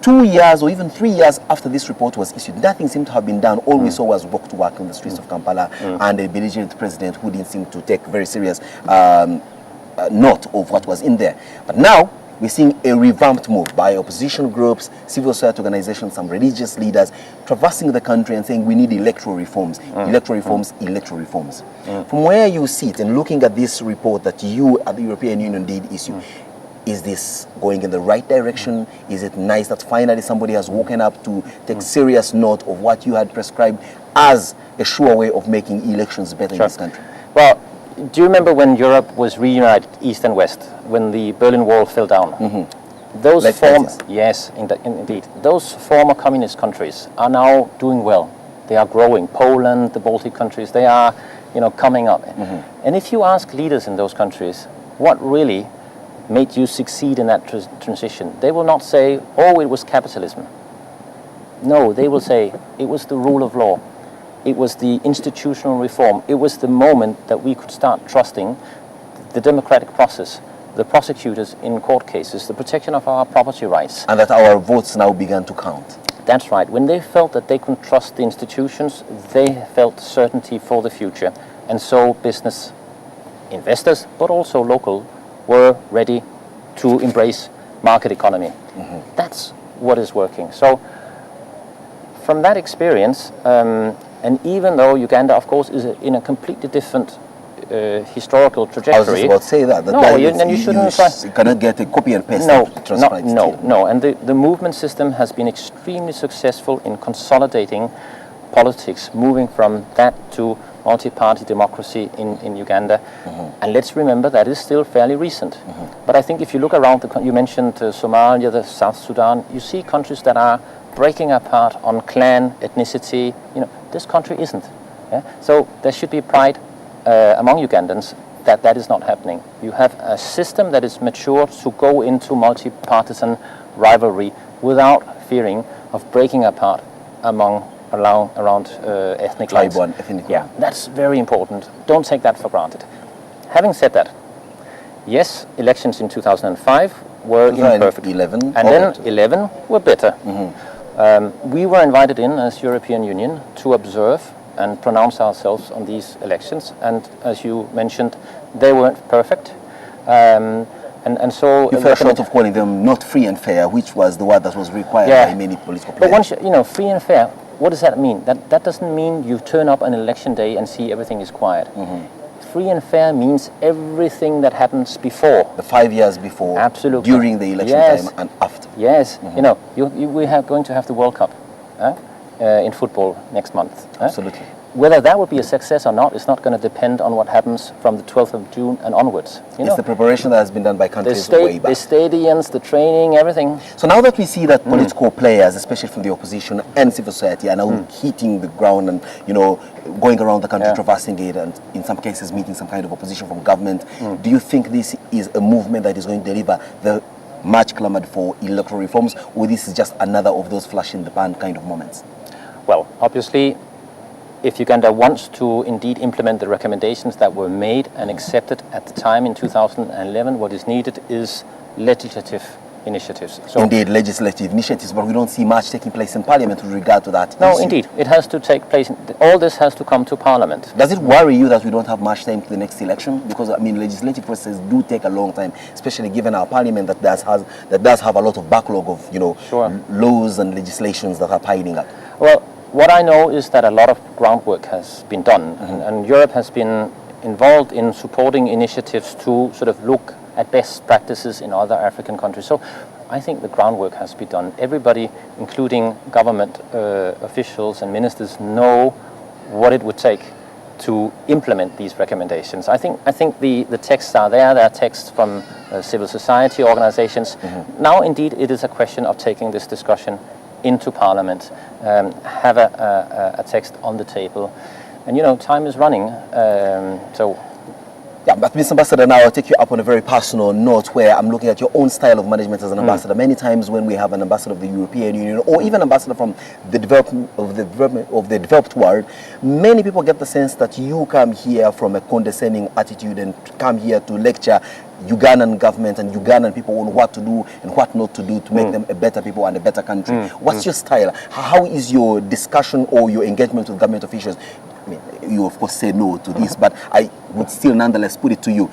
2 years or even 3 years after this report was issued, nothing seemed to have been done. All we saw was walk to work on the streets of Kampala and a belligerent president who didn't seem to take very serious note of what was in there. But now we're seeing a revamped move by opposition groups, civil society organizations, some religious leaders traversing the country and saying we need electoral reforms, electoral reforms, electoral reforms. From where you sit and looking at this report that you at the European Union did issue, is this going in the right direction? Is it nice that finally somebody has woken up to take serious note of what you had prescribed as a sure way of making elections better in this country? Well, do you remember when Europe was reunited, East and West, when the Berlin Wall fell down? Those indeed. Those former communist countries are now doing well. They are growing. Poland, the Baltic countries, they are, coming up. And if you ask leaders in those countries, what really made you succeed in that transition, they will not say, oh, it was capitalism. No, they will say it was the rule of law. It was the institutional reform. It was the moment that we could start trusting the democratic process, the prosecutors in court cases, the protection of our property rights. And that our votes now began to count. That's right. When they felt that they could trust the institutions, they felt certainty for the future. And so business investors, but also local, were ready to embrace market economy. That's what is working. So from that experience, And even though Uganda, of course, is in a completely different historical trajectory. I was just about to say that. No, you shouldn't try. You cannot get a copy and paste. No. And the movement system has been extremely successful in consolidating politics, moving from that to multi-party democracy in Uganda. And let's remember that is still fairly recent. But I think if you look around, you mentioned Somalia, the South Sudan, you see countries that are breaking apart on clan, ethnicity. This country isn't. Yeah? So there should be pride among Ugandans that is not happening. You have a system that is mature to go into multi-partisan rivalry without fearing of breaking apart around ethnic lines. Yeah, that's very important. Don't take that for granted. Having said that, yes, elections in 2005 were imperfect. 11 and then 11 were better. We were invited in as European Union to observe and pronounce ourselves on these elections, and as you mentioned, they weren't perfect. And so you fell short of calling them not free and fair, which was the word that was required by many political players. But once free and fair, what does that mean? That doesn't mean you turn up on election day and see everything is quiet. Free and fair means everything that happens before. The 5 years before. Absolutely. During the election time and after. Yes. We are going to have the World Cup in football next month. Absolutely. Whether that will be a success or not is not going to depend on what happens from the 12th of June and onwards. It's the preparation that has been done by countries way back. The stadiums, the training, everything. So now that we see that political players, especially from the opposition and civil society, are now hitting the ground and, going around the country, traversing it, and in some cases meeting some kind of opposition from government, do you think this is a movement that is going to deliver the much clamored for electoral reforms, or this is just another of those flash in the pan kind of moments? Well, obviously, if Uganda wants to indeed implement the recommendations that were made and accepted at the time in 2011, what is needed is legislative initiatives. So indeed, legislative initiatives, but we don't see much taking place in Parliament with regard to that. No, indeed, it has to take place. All this has to come to Parliament. Does it worry you that we don't have much time to the next election? Because legislative processes do take a long time, especially given our Parliament that does have a lot of backlog of laws and legislations that are piling up. Well, what I know is that a lot of groundwork has been done, and Europe has been involved in supporting initiatives to sort of look at best practices in other African countries. So I think the groundwork has been done. Everybody, including government officials and ministers, know what it would take to implement these recommendations. I think the texts are there. There are texts from civil society organizations. Now, indeed, it is a question of taking this discussion into Parliament, have a text on the table, and time is running. Yeah, but Mr. Ambassador, now I'll take you up on a very personal note where I'm looking at your own style of management as an ambassador. Many times when we have an ambassador of the European Union or even ambassador from the development of the developed world, many people get the sense that you come here from a condescending attitude and come here to lecture Ugandan government and Ugandan people on what to do and what not to do to make them a better people and a better country. What's your style? How is your discussion or your engagement with government officials? You of course say no to this, but I would still nonetheless put it to you.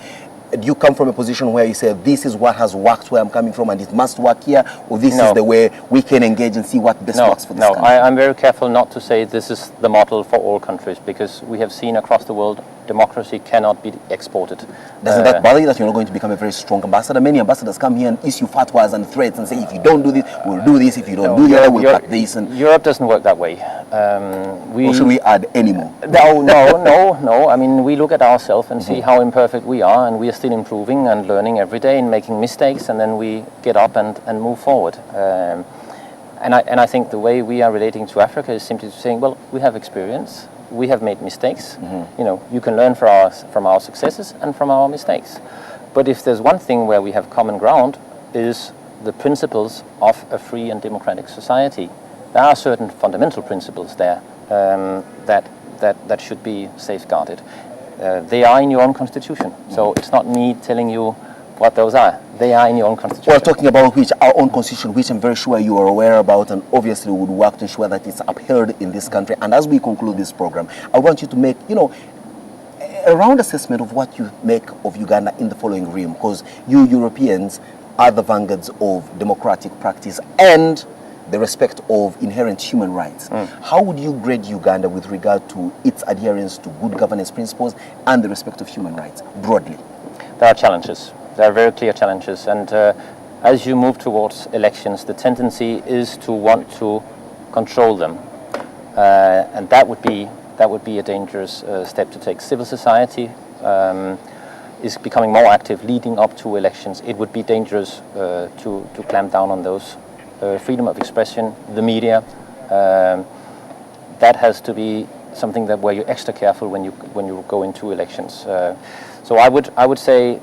Do you come from a position where you say this is what has worked where I'm coming from and it must work here, or this is the way we can engage and see what best works for this country? I'm very careful not to say this is the model for all countries, because we have seen across the world democracy cannot be exported. Doesn't that bother you that you're not going to become a very strong ambassador? Many ambassadors come here and issue fatwas and threats and say if you don't do this, we'll do this. If you don't do that, we'll cut this. And Europe doesn't work that way. Or should we add any more? No. I mean, we look at ourselves and see how imperfect we are, and we are still improving and learning every day and making mistakes, and then we get up and move forward. And I think the way we are relating to Africa is simply saying, well, we have experience, we have made mistakes. You can learn from our successes and from our mistakes. But if there's one thing where we have common ground, is the principles of a free and democratic society. There are certain fundamental principles there that should be safeguarded. They are in your own constitution, so it's not me telling you what those are. They are in your own constitution. We're talking about our own constitution, which I'm very sure you are aware about, and obviously would work to ensure that it's upheld in this country. And as we conclude this program, I want you to make, a round assessment of what you make of Uganda in the following realm, because you Europeans are the vanguards of democratic practice and the respect of inherent human rights. How would you grade Uganda with regard to its adherence to good governance principles and the respect of human rights, broadly? There are challenges. There are very clear challenges. And as you move towards elections, the tendency is to want to control them. And that would be a dangerous step to take. Civil society is becoming more active leading up to elections. It would be dangerous to clamp down on those. Freedom of expression, the media, that has to be something that where you're extra careful when you go into elections. So I would say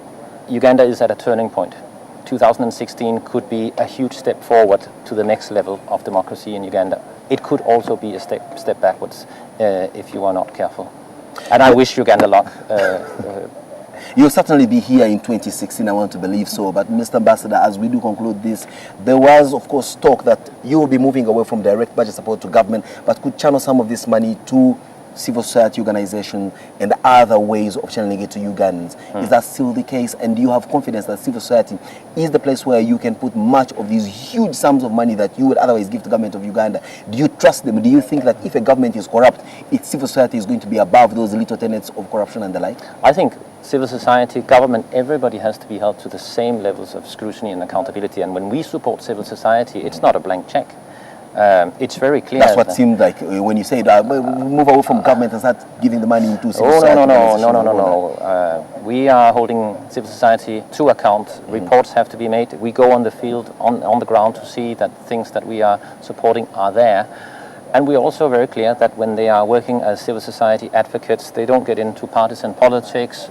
Uganda is at a turning point. 2016 could be a huge step forward to the next level of democracy in Uganda. It could also be a step backwards if you are not careful. And I wish Uganda luck. You'll certainly be here in 2016, I want to believe so. But Mr. Ambassador, as we do conclude this, there was, of course, talk that you will be moving away from direct budget support to government, but could channel some of this money to civil society organizations and other ways of channeling it to Ugandans. Is that still the case? And do you have confidence that civil society is the place where you can put much of these huge sums of money that you would otherwise give to government of Uganda? Do you trust them? Do you think that if a government is corrupt, its civil society is going to be above those little tenets of corruption and the like? I think civil society, government, everybody has to be held to the same levels of scrutiny and accountability. And when we support civil society, it's not a blank check. It's very clear. That's what seemed like when you said move away from government and start giving the money into civil society. No. We are holding civil society to account. Reports have to be made. We go on the field, on the ground to see that things that we are supporting are there. And we're also very clear that when they are working as civil society advocates, they don't get into partisan politics.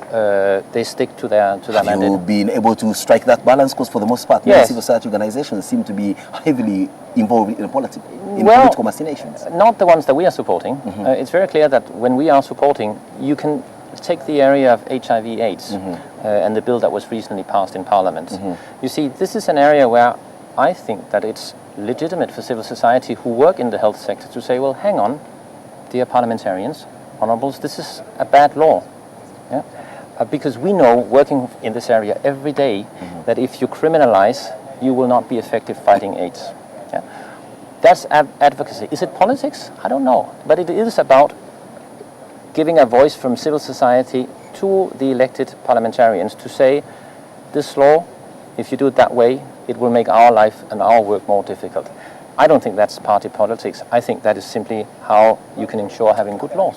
They stick to their mandate. Have you been able to strike that balance? Because for the most part, many civil society organizations seem to be heavily involved in political machinations. Not the ones that we are supporting. It's very clear that when we are supporting, you can take the area of HIV/AIDS and the bill that was recently passed in Parliament. You see, this is an area where I think that it's legitimate for civil society who work in the health sector to say, well, hang on, dear parliamentarians, honorables, this is a bad law. Yeah? Because we know, working in this area every day, that if you criminalize, you will not be effective fighting AIDS. Yeah? That's advocacy. Is it politics? I don't know. But it is about giving a voice from civil society to the elected parliamentarians to say, this law, if you do it that way, it will make our life and our work more difficult. I don't think that's party politics. I think that is simply how you can ensure having good laws.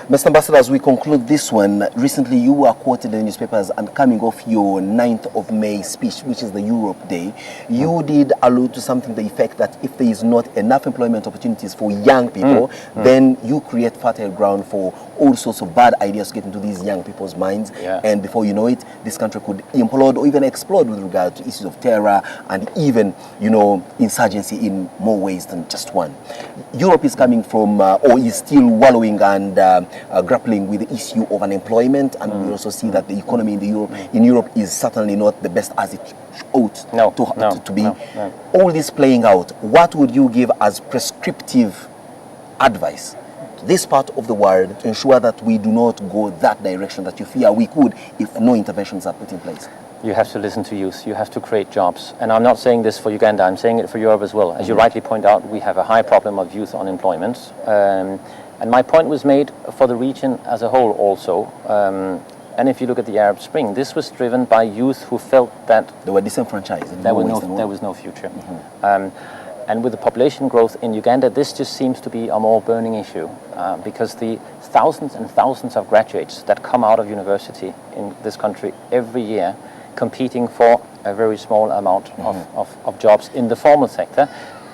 Mr. Ambassador, as we conclude this one, recently you were quoted in the newspapers and coming off your 9th of May speech, which is the Europe Day, you did allude to something to the effect that if there is not enough employment opportunities for young people, then you create fertile ground for all sorts of bad ideas to get into these young people's minds. And before you know it, this country could implode or even explode with regard to issues of terror and even, insurgency in more ways than just one. Europe is coming from, or is still wallowing and grappling with the issue of unemployment, and we also see that the economy in Europe is certainly not the best as it ought to be. All this playing out, what would you give as prescriptive advice to this part of the world to ensure that we do not go that direction that you fear we could if no interventions are put in place? You have to listen to youth. You have to create jobs. And I'm not saying this for Uganda, I'm saying it for Europe as well. As you rightly point out, we have a high problem of youth unemployment. And my point was made for the region as a whole also. And if you look at the Arab Spring, this was driven by youth who felt that they were disenfranchised. There was no future. And with the population growth in Uganda, this just seems to be a more burning issue because the thousands and thousands of graduates that come out of university in this country every year competing for a very small amount of jobs in the formal sector.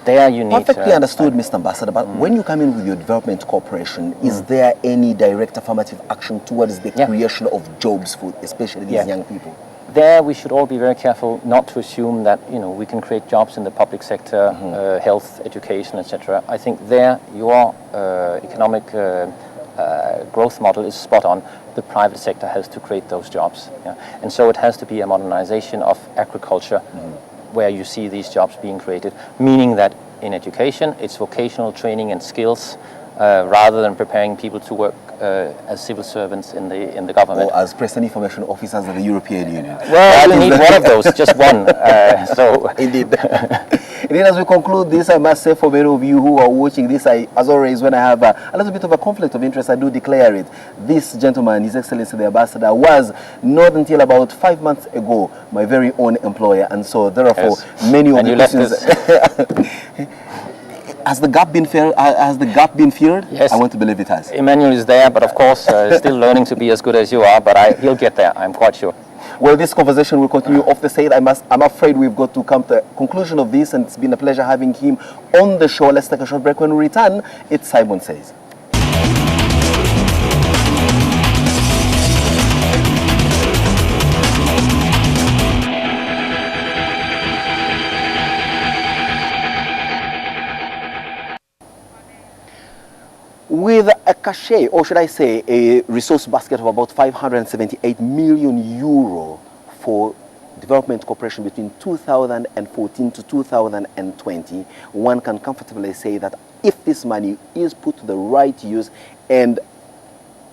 There you need perfectly understood, Mr. Ambassador, but when you come in with your development cooperation, is there any direct affirmative action towards the creation of jobs for especially these young people? There we should all be very careful not to assume that we can create jobs in the public sector, health, education, etc. I think there your economic growth model is spot on. The private sector has to create those jobs. And so it has to be a modernization of agriculture where you see these jobs being created, meaning that in education it's vocational training and skills rather than preparing people to work as civil servants in the government. Or as press and information officers of the European Union. Well, you need one of those, just one. Indeed. And then as we conclude this, I must say for many of you who are watching this, as always, when I have a little bit of a conflict of interest, I do declare it. This gentleman, His Excellency the Ambassador, was not until about 5 months ago my very own employer, and so therefore many of the questions. Has the gap been filled? Yes. I want to believe it has. Emmanuel is there, but of course still learning to be as good as you are, but he'll get there, I'm quite sure. Well, this conversation will continue off the side. I'm afraid we've got to come to the conclusion of this, and it's been a pleasure having him on the show. Let's take a short break. When we return, it's Simon Says. With a cachet, or should I say a resource basket of about 578 million euro for development cooperation between 2014 to 2020, one can comfortably say that if this money is put to the right use and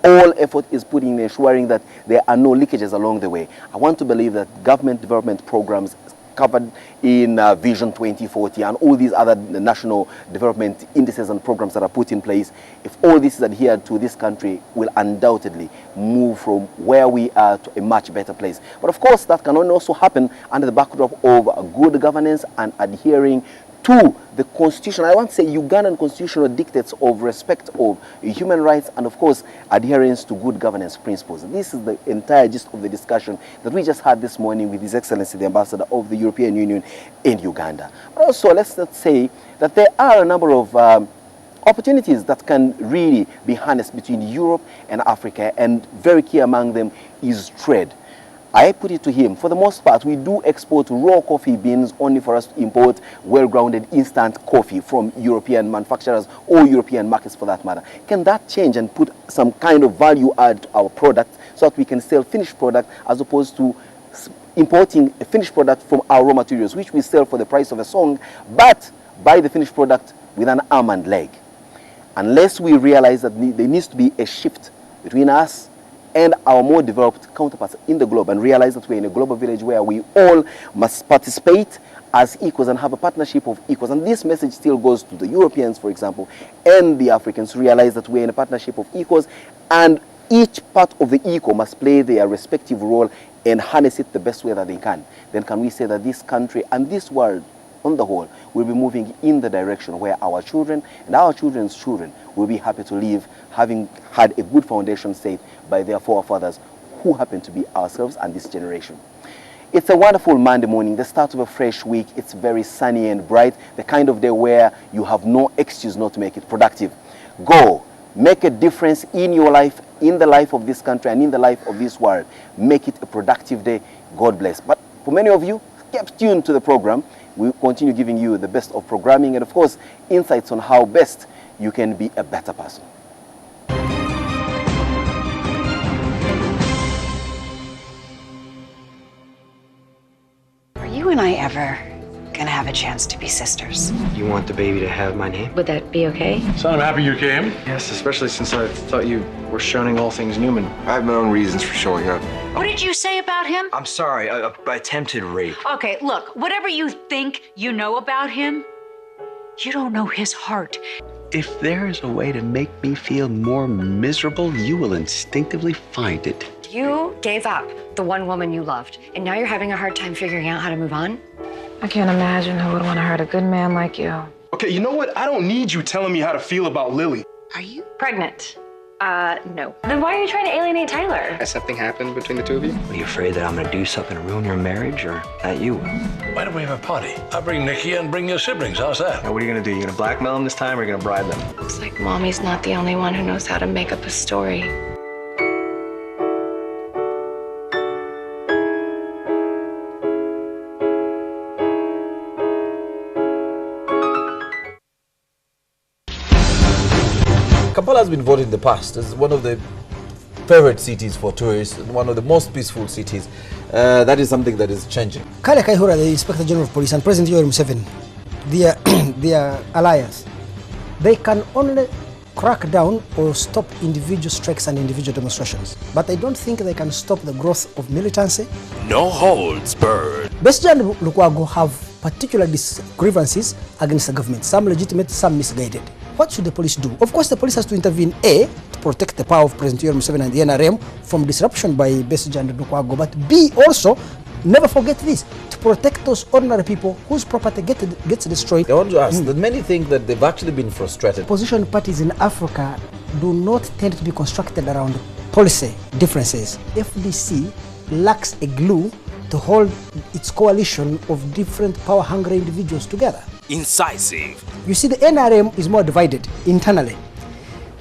all effort is put in ensuring that there are no leakages along the way, I want to believe that government development programs covered in Vision 2040 and all these other national development indices and programs that are put in place, if all this is adhered to, this country will undoubtedly move from where we are to a much better place. But of course, that can only also happen under the backdrop of good governance and adhering to the constitution, I want to say Ugandan constitutional dictates of respect of human rights and of course adherence to good governance principles. This is the entire gist of the discussion that we just had this morning with His Excellency the Ambassador of the European Union in Uganda. But also let's not say that there are a number of opportunities that can really be harnessed between Europe and Africa, and very key among them is trade. I put it to him, for the most part, we do export raw coffee beans only for us to import well-grounded instant coffee from European manufacturers or European markets for that matter. Can that change and put some kind of value add to our product so that we can sell finished product as opposed to importing a finished product from our raw materials, which we sell for the price of a song, but buy the finished product with an arm and leg? Unless we realize that there needs to be a shift between us and our more developed counterparts in the globe, and realize that we're in a global village where we all must participate as equals and have a partnership of equals. And this message still goes to the Europeans, for example, and the Africans to realize that we're in a partnership of equals, and each part of the equal must play their respective role and harness it the best way that they can. Then can we say that this country and this world on the whole will be moving in the direction where our children and our children's children will be happy to live, having had a good foundation set by their forefathers, who happen to be ourselves and this generation. It's a wonderful Monday morning, the start of a fresh week. It's very sunny and bright, the kind of day where you have no excuse not to make it productive. Go, make a difference in your life, in the life of this country and in the life of this world. Make it a productive day. God bless. But for many of you, keep tuned to the program. We'll continue giving you the best of programming and of course insights on how best you can be a better person. Are you and I ever gonna have a chance to be sisters? You want the baby to have my name? Would that be okay? So I'm happy you came. Yes, especially since I thought you were shunning all things Newman. I have my own reasons for showing up. What did you say about him? I'm sorry, attempted rape. Okay, look, whatever you think you know about him, you don't know his heart. If there is a way to make me feel more miserable, you will instinctively find it. You gave up the one woman you loved, and now you're having a hard time figuring out how to move on? I can't imagine who would want to hurt a good man like you. Okay, you know what? I don't need you telling me how to feel about Lily. Are you pregnant? No. Then why are you trying to alienate Tyler? Has something happened between the two of you? Are you afraid that I'm gonna do something to ruin your marriage, or that you will? Why don't we have a party? I'll bring Nikki and bring your siblings. How's that? Now, what are you gonna do? You gonna blackmail them this time, or are you gonna bribe them? Looks like Mommy's not the only one who knows how to make up a story. Kampala has been voted in the past as one of the favorite cities for tourists, one of the most peaceful cities. That is something that is changing. Kale Kaihura, the Inspector General of Police, and President Yoweri Museveni, their alliance, they can only crack down or stop individual strikes and individual demonstrations. But I don't think they can stop the growth of militancy. No holds barred. Besigye and Lukwago have particular grievances against the government, some legitimate, some misguided. What should the police do? Of course, the police has to intervene, A, to protect the power of President Yoweri Museveni and the NRM from disruption by Besigye and Lukwago, but B, also, never forget this, to protect those ordinary people whose property gets destroyed. I want to ask that many think that they've actually been frustrated. Opposition parties in Africa do not tend to be constructed around policy differences. FDC lacks a glue to hold its coalition of different power-hungry individuals together. Incisive. You see, the NRM is more divided internally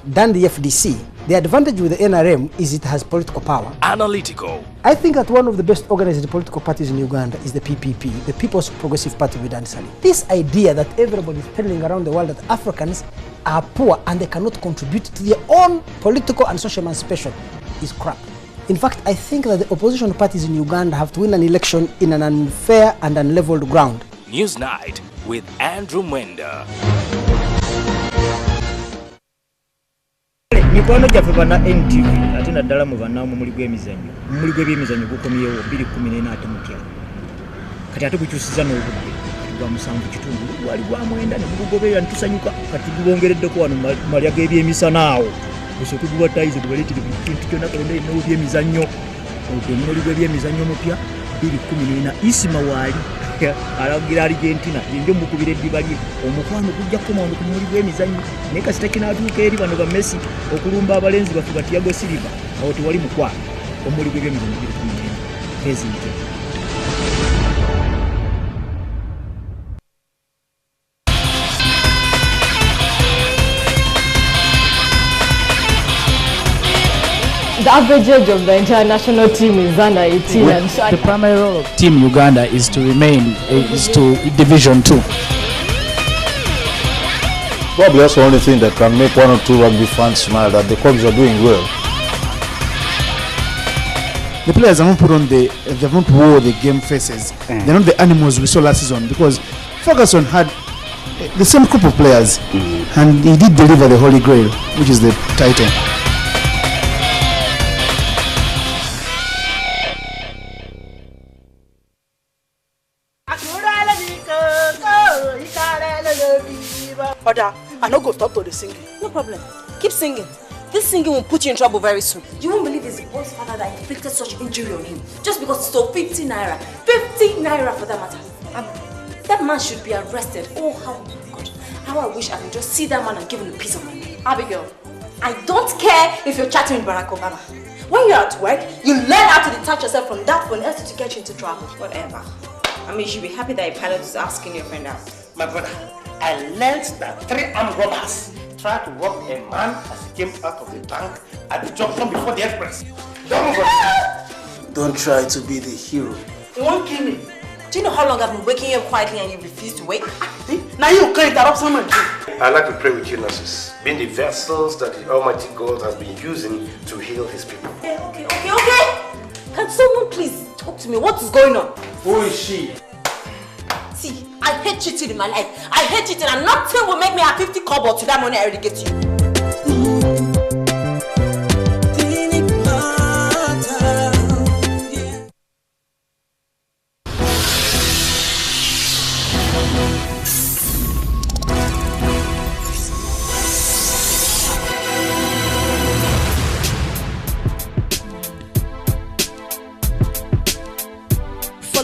than the FDC. The advantage with the NRM is it has political power. Analytical. I think that one of the best organized political parties in Uganda is the PPP, the People's Progressive Party of Dan Sali. This idea that everybody is peddling around the world that Africans are poor and they cannot contribute to their own political and social emancipation is crap. In fact, I think that the opposition parties in Uganda have to win an election in an unfair and unleveled ground. Newsnight with Andrew Mwenda. Mikwano gyaffe bana NTV ate naddala mu bannaamu muli gw'emizannyo muli gw'ebyemizannyo gukomyewo 2014 ate mutya kati ate gukyusiza n'obudde gwa 7 kitundu wali gwa 9 ne gugoberera ntusanyuka kati gubongereddeko wano malya g'ebyemisana awo osooke gubatayize gubaletire buli kintu kyonna kalonda erina ebyemizannyo ogwemmuli gw'ebyemizannyo mupya 2014 Isima waali alagira Argentina yenjo mukubira eddiba lye omukwano gujja kukomawo ku muli gw'emizannyo naye kasita kinatuuka eri bano ba Messi okulumba abalenzi baffe Thiago Silva awo tewali mukwano omuli gw'ebyemizannyo 2014 president. The average age of the international team is under 18. And so the primary role of Team Uganda is to remain to Division 2. Probably that's the only thing that can make one or two rugby fans smile, that the clubs are doing well. The players haven't put on they haven't wore the game faces. They're not the animals we saw last season, because Ferguson had the same group of players and he did deliver the Holy Grail, which is the title. Oda, I no go stop to the singing. No problem. Keep singing. This singing will put you in trouble very soon. You won't believe it's the boy's father that inflicted such injury on him. Just because he stole 50 naira. 50 naira for that matter. That man should be arrested. Oh, how I wish I could just see that man and give him a piece of mind. Abigail, I don't care if you're chatting with Barack Obama. When you're at work, you learn how to detach yourself from that phone else to get you into trouble. Whatever. I mean, you should be happy that a pilot is asking your friend out. My brother, I learned that 3 armed robbers tried to rob a man as he came out of the bank at the junction before the express. Don't try to be the hero. You won't kill me. Do you know how long I've been waking you up quietly and you refuse to wake? Now you can't interrupt someone. I'd like to pray with you, nurses, being the vessels that the Almighty God has been using to heal his people. Okay. Can someone please talk to me? What is going on? Who is she? See, I hate cheating in my life. I hate cheating, and nothing will make me have 50 kobo to that money I already get you.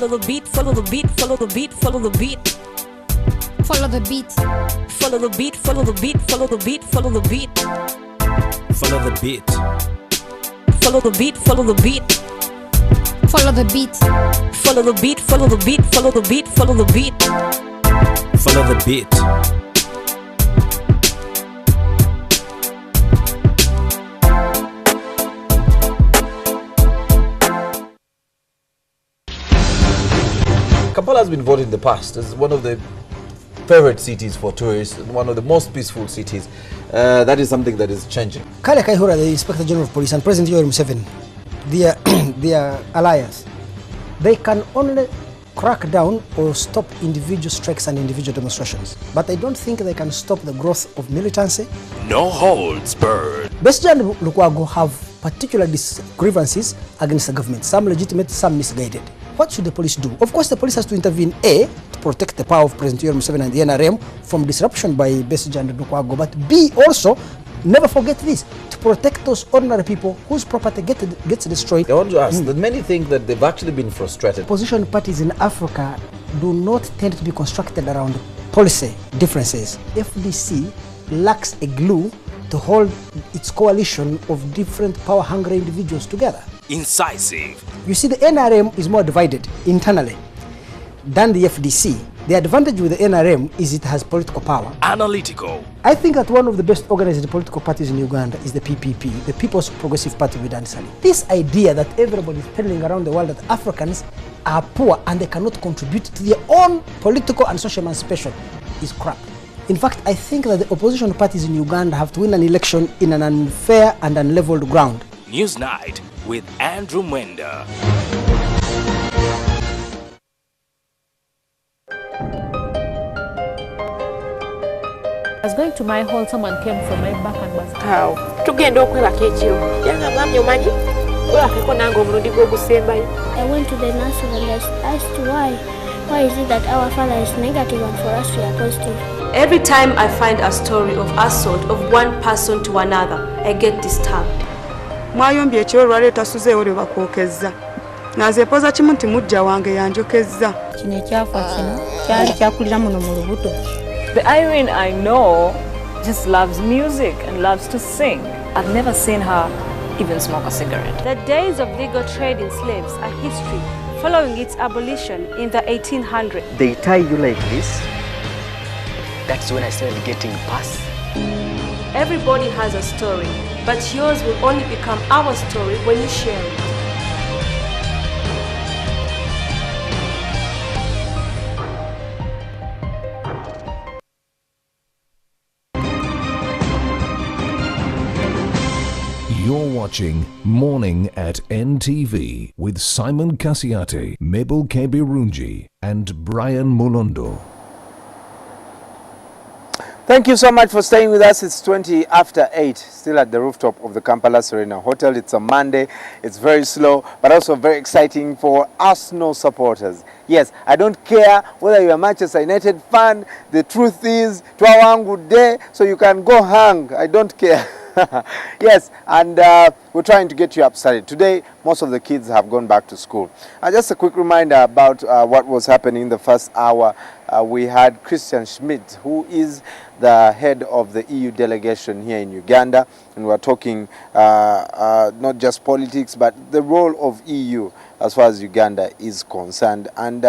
Follow the beat, follow the beat, follow the beat, follow the beat. Follow the beat. Follow the beat, follow the beat, follow the beat, follow the beat. Follow the beat. Follow the beat, follow the beat. Follow the beat. Follow the beat, follow the beat, follow the beat, follow the beat. Follow the beat. Kampala has been voted in the past as one of the favorite cities for tourists, one of the most peaceful cities. That is something that is changing. Kale Kaihura, the Inspector General of Police, and President Yoweri Museveni, their alliance, they can only crack down or stop individual strikes and individual demonstrations. But I don't think they can stop the growth of militancy. No holds barred. Besigye and Lukwago have particular grievances against the government, some legitimate, some misguided. What should the police do? Of course, the police has to intervene, A, to protect the power of President Yoweri Museveni and the NRM from disruption by Besigye and Lukwago, but B, also, never forget this, to protect those ordinary people whose property gets destroyed. I want to ask that many think that they've actually been frustrated. Opposition parties in Africa do not tend to be constructed around policy differences. FDC lacks a glue to hold its coalition of different power-hungry individuals together. Incisive. You see, the NRM is more divided internally than the FDC. The advantage with the NRM is it has political power. Analytical. I think that one of the best organized political parties in Uganda is the PPP, the People's Progressive Party with Ansari. This idea that everybody is telling around the world that Africans are poor and they cannot contribute to their own political and social emancipation is crap. In fact, I think that the opposition parties in Uganda have to win an election in an unfair and unleveled ground. Newsnight with Andrew Mwenda. I was going to my hall, someone came from my back and was how tugenda okwebaka ekiro yanga mwami omanyi webakeko nange omulundi gw'ogusembayo. I went to the nurse and I asked why is it that our father is negative and for us we are positive. Every time I find a story of assault of one person to another, I get disturbed. Mwayombye ekiro lwaleeta suzeewo lwe bakwokezza naze poza kimu nti mujja wange yanjokezza. Kino ekyafa kino kyali kyakulira muno mu lubuto. The Irene I know just loves music and loves to sing. I've never seen her even smoke a cigarette. The days of legal trade in slaves are history, following its abolition in the 1800s. They tie you like this. That's when I started getting past. Everybody has a story, but yours will only become our story when you share it. You're watching Morning at NTV with Simon Kasiate, Mabel Kebirunji, and Brian Molondo. Thank you so much for staying with us. It's 20 after 8, still at the rooftop of the Kampala Serena Hotel. It's a Monday. It's very slow, but also very exciting for Arsenal supporters. Yes, I don't care whether you're a Manchester United fan. The truth is, to good day, so you can go hang. I don't care. Yes, and we're trying to get you up started. Today, most of the kids have gone back to school. Just a quick reminder about what was happening in the first hour. We had Christian Schmidt, who is the head of the EU delegation here in Uganda, and we're talking not just politics, but the role of EU as far as Uganda is concerned. And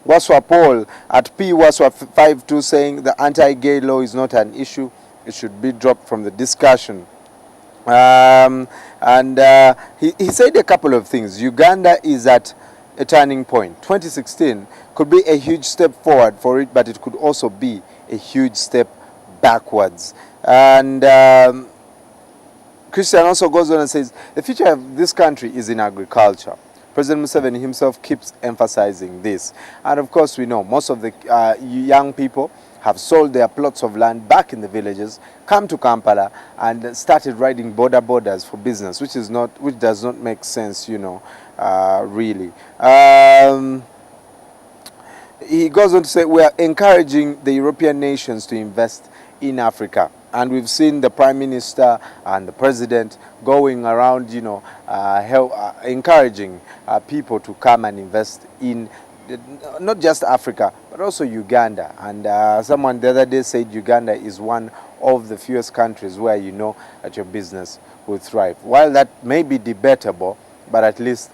Waswa Paul at P Waswa 52 saying the anti-gay law is not an issue. It should be dropped from the discussion. He said a couple of things. Uganda is at a turning point. 2016 could be a huge step forward for it, but it could also be a huge step backwards. And Christian also goes on and says, the future of this country is in agriculture. President Museveni himself keeps emphasizing this. And of course, we know most of the young people have sold their plots of land back in the villages, come to Kampala, and started riding borders for business, which does not make sense, you know, really. He goes on to say, we are encouraging the European nations to invest in Africa. And we've seen the Prime Minister and the President going around, you know, encouraging people to come and invest in not just Africa, but also Uganda. And someone the other day said Uganda is one of the fewest countries where you know that your business will thrive. While that may be debatable, but at least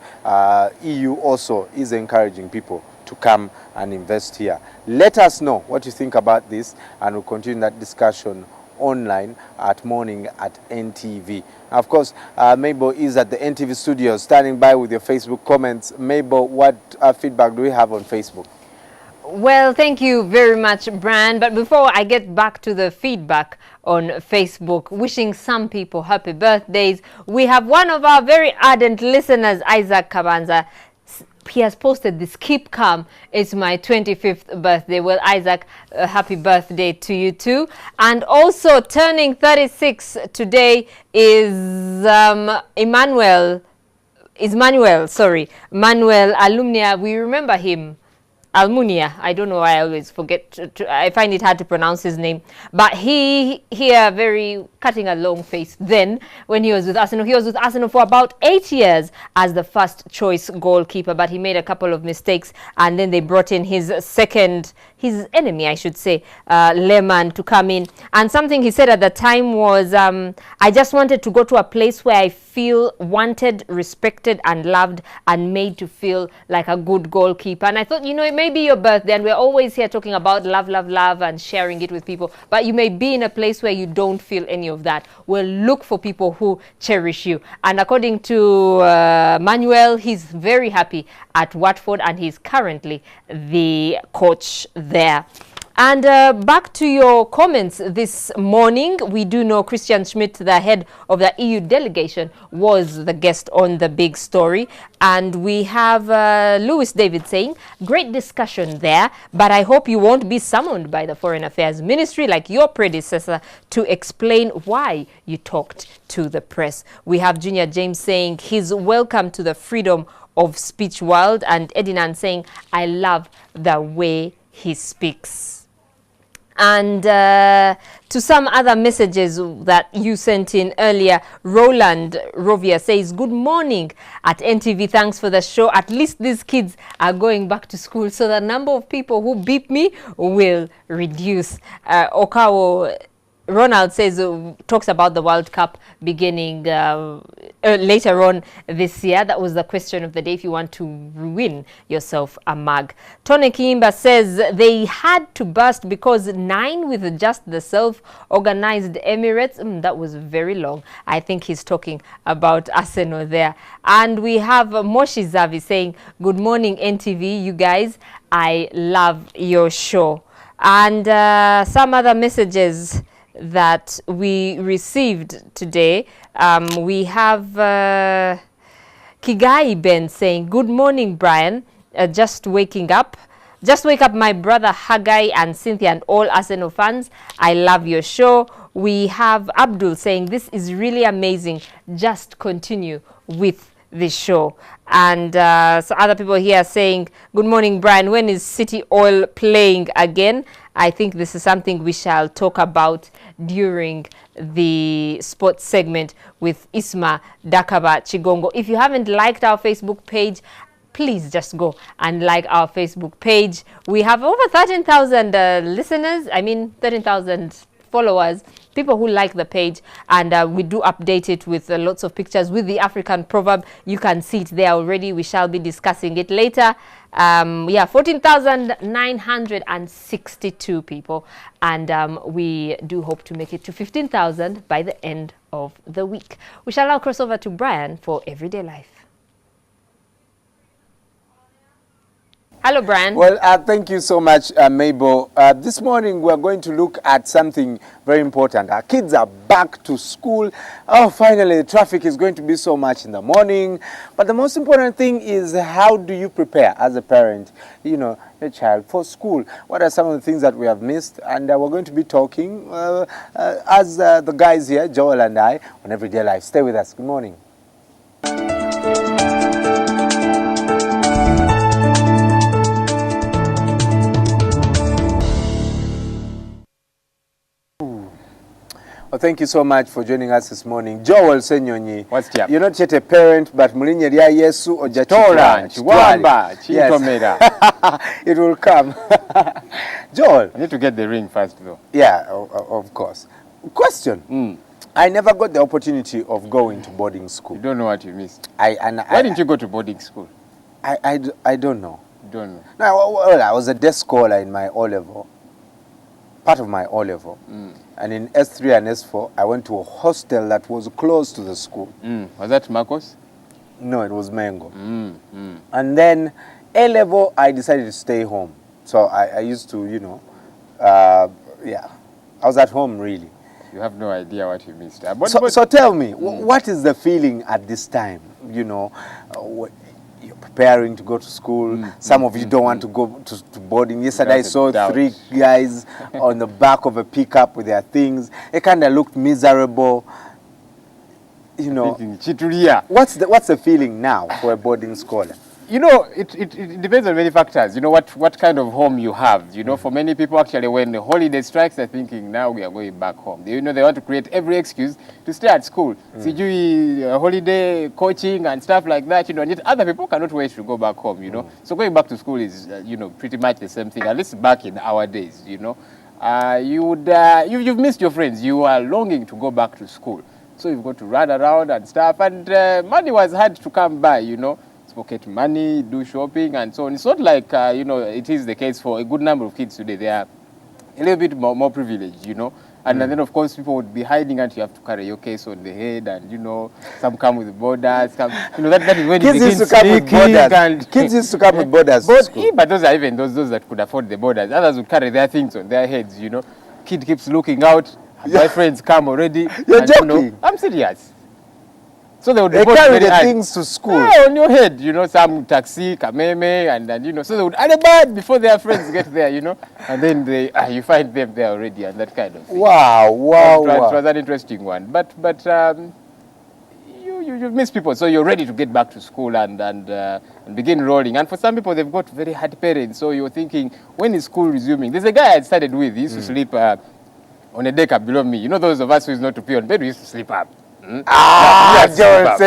EU also is encouraging people to come and invest here. Let us know what you think about this, and we'll continue that discussion online at Morning at NTV. Of course, Mabel is at the NTV studio standing by with your Facebook comments. Mabel, what feedback do we have on Facebook? Well, thank you very much, Bran. But before I get back to the feedback on Facebook, wishing some people happy birthdays, we have one of our very ardent listeners, Isaac Kabanza. He has posted this, keep calm, it's my 25th birthday. Well, Isaac, happy birthday to you too. And also turning 36 today is Manuel Alumnia. We remember him. Almunia. I don't know why I always forget. I find it hard to pronounce his name. But he here very cutting a long face. Then when he was with Arsenal, he was with Arsenal for about 8 years as the first choice goalkeeper. But he made a couple of mistakes, and then they brought in his enemy, I should say, Lehmann, to come in. And something he said at the time was, I just wanted to go to a place where I feel wanted, respected, and loved, and made to feel like a good goalkeeper. And I thought, it may be your birthday, and we're always here talking about love, love, love, and sharing it with people. But you may be in a place where you don't feel any of that. Well, look for people who cherish you. And according to Manuel, he's very happy at Watford, and he's currently the coach there. And back to your comments this morning, we do know Christian Schmidt, the head of the EU delegation, was the guest on The Big Story. And we have Lewis David saying, great discussion there, but I hope you won't be summoned by the Foreign Affairs Ministry like your predecessor to explain why you talked to the press. We have Junior James saying he's welcome to the freedom of speech world, and Edinan saying, I love the way he speaks. And to some other messages that you sent in earlier, Roland Rovia says, good morning at NTV. Thanks for the show. At least these kids are going back to school, so the number of people who beep me will reduce. Okawo Ronald says, talks about the World Cup beginning later on this year. That was the question of the day, if you want to win yourself a mug. Tony Kimba says they had to burst because 9 with just the self-organized Emirates. That was very long. I think he's talking about Arsenal there. And we have Moshi Zavi saying, good morning, NTV, you guys. I love your show. And some other messages that we received today. We have Kigai Ben saying, good morning, Brian. Just waking up. Just wake up, my brother Haggai and Cynthia and all Arsenal fans. I love your show. We have Abdul saying, this is really amazing. Just continue with the show. And so other people here saying, good morning, Brian. When is City Oil playing again? I think this is something we shall talk about during the sports segment with Isma Dakaba Chigongo. If you haven't liked our Facebook page, please just go and like our Facebook page. We have over 13,000 listeners. 13,000 followers, people who like the page, and we do update it with lots of pictures with the African proverb. You can see it there already. We shall be discussing it later. 14,962 people, and we do hope to make it to 15,000 by the end of the week. We shall now cross over to Brian for Everyday Life. Hello, Brian. Well, thank you so much, Mabel. This morning, we're going to look at something very important. Our kids are back to school. Oh, finally, the traffic is going to be so much in the morning. But the most important thing is, how do you prepare as a parent, your child for school? What are some of the things that we have missed? And we're going to be talking as the guys here, Joel and I, on Everyday Life. Stay with us. Good morning. Well, thank you so much for joining us this morning. Joel Senyonyi. What's up? You're not yet a parent, but mulinye lya Yesu oja Chiwamba, Chitomera. It will come. Joel. I need to get the ring first, though. Yeah, of course. Question. I never got the opportunity of going to boarding school. You don't know what you missed. Why didn't you go to boarding school? I don't know. You don't know? No, well, I was a desk scholar in my O-level. Part of my O-level. And in S3 and S4, I went to a hostel that was close to the school. Was that Marcos? No, it was Mango. And then A-level, I decided to stay home. So I used to, I was at home, really. You have no idea what you missed. So tell me, what is the feeling at this time? You're preparing to go to school. Some of you don't want to go to boarding. Yesterday I saw 3 guys on the back of a pickup with their things. It kind of looked miserable. Chitulia. What's the feeling now for a boarding scholar? You know, it depends on many factors. You know, what kind of home you have. You know, for many people, actually, when the holiday strikes, they're thinking, now we are going back home. They want to create every excuse to stay at school. CG, holiday, coaching, and stuff like that. You know, and yet other people cannot wait to go back home, you know. So going back to school is, pretty much the same thing, at least back in our days, you know. You've missed your friends. You are longing to go back to school. So you've got to run around and stuff. And money was hard to come by, you know. Pocket money, do shopping, and so on. It's not like, it is the case for a good number of kids today. They are a little bit more privileged, you know. And then, of course, people would be hiding and you have to carry your case on the head and, some come with borders. That is when kids used to come with borders. Kids used to come with borders to school. But those are even those that could afford the borders. Others would carry their things on their heads, you know. Kid keeps looking out. My friends come already. You're joking. I'm serious. So they would carry the things to school. Yeah, on your head, some taxi, kameme, and so they would bad before their friends get there, and then you find them there already, and that kind of thing. Wow. It was an interesting one, but you miss people, so you're ready to get back to school and begin rolling. And for some people, they've got very hard parents, so you're thinking, when is school resuming? There's a guy I started with. He used to sleep on a deck below me. You know, those of us who used not to pee on bed, we used to sleep up. Now there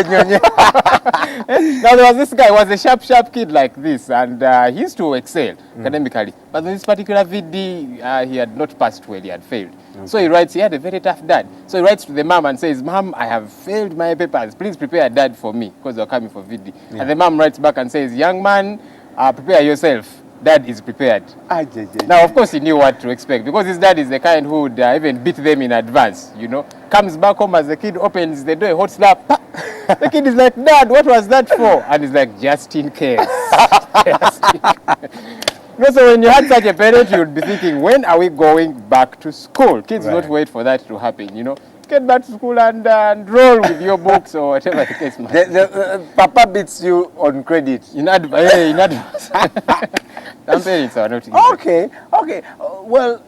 was this guy, he was a sharp kid like this, and he used to excel academically. But in this particular VD, he had not passed well, he had failed. Okay. So he writes, he had a very tough dad. So he writes to the mom and says, Mom, I have failed my papers. Please prepare a dad for me, because they're coming for VD. Yeah. And the mom writes back and says, young man, prepare yourself. Dad is prepared. Now, of course, he knew what to expect, because his dad is the kind who would even beat them in advance, Comes back home as the kid opens the door, a hot slap. The kid is like, Dad, what was that for? And he's like, just in case. So when you had such a parent, you would be thinking, when are we going back to school? Kids don't wait for that to happen, Get back to school and roll with your books or whatever the case might be. Papa beats you on credit. In advance. Some parents are not easy. Okay. Well,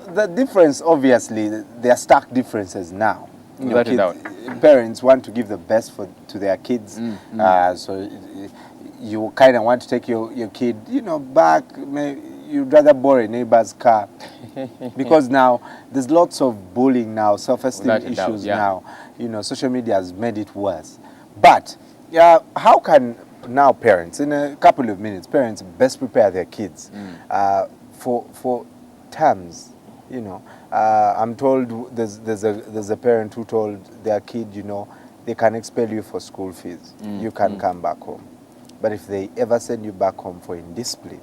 the difference, obviously, there are stark differences now. Parents want to give the best to their kids. So you kind of want to take your kid, back. You'd rather borrow a neighbor's car. Because now there's lots of bullying now, self-esteem issues now. Social media has made it worse. But how can now parents, in a couple of minutes, parents best prepare their kids for terms? I'm told there's a parent who told their kid, they can expel you for school fees. You can come back home. But if they ever send you back home for indiscipline,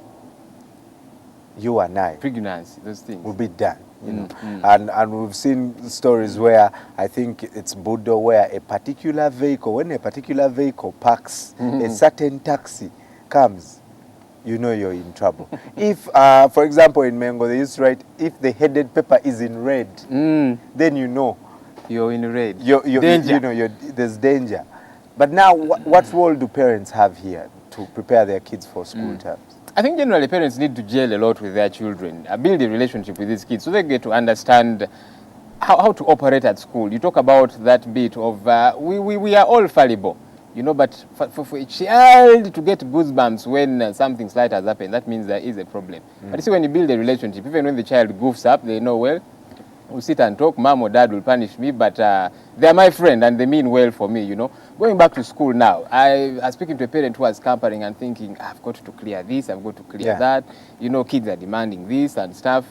you and I, pregnancy, those things will be done, and we've seen stories where I think it's Budo, where a particular vehicle, when a particular vehicle parks, a certain taxi comes, you're in trouble. If, for example, in Mengo, they used to write, if the headed paper is in red, then you're in red. Danger. There's danger. But now, what role do parents have here to prepare their kids for school terms? I think generally parents need to gel a lot with their children, build a relationship with these kids so they get to understand how to operate at school. You talk about that bit of, we are all fallible, but for a child to get goosebumps when something slight has happened, that means there is a problem. But you see, when you build a relationship, even when the child goofs up, they know, well, we'll sit and talk, mom or dad will punish me, but they're my friend and they mean well for me, Going back to school now, I was speaking to a parent who was scampering and thinking, I've got to clear this, I've got to clear that. Kids are demanding this and stuff.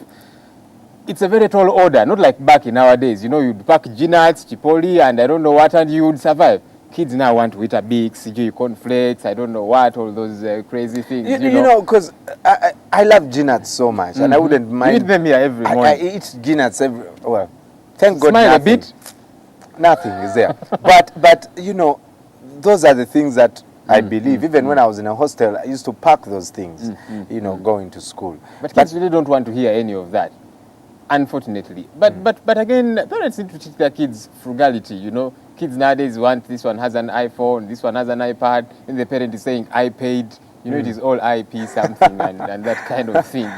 It's a very tall order, not like back in our days. You'd pack G-nuts, Chipoli, and I don't know what, and you would survive. Kids now want to eat a big CG cornflakes, I don't know what, all those crazy things. Because I love G-nuts so much, and I wouldn't mind. You eat them here every morning. I eat G-nuts well, thank God. Smile a bit. Nothing is there. but those are the things that I believe. Even when I was in a hostel, I used to pack those things, going to school. But kids really don't want to hear any of that, unfortunately. But again, parents need to teach their kids frugality, Kids nowadays want, this one has an iPhone, this one has an iPad, and the parent is saying, I paid, it is all IP something and that kind of thing,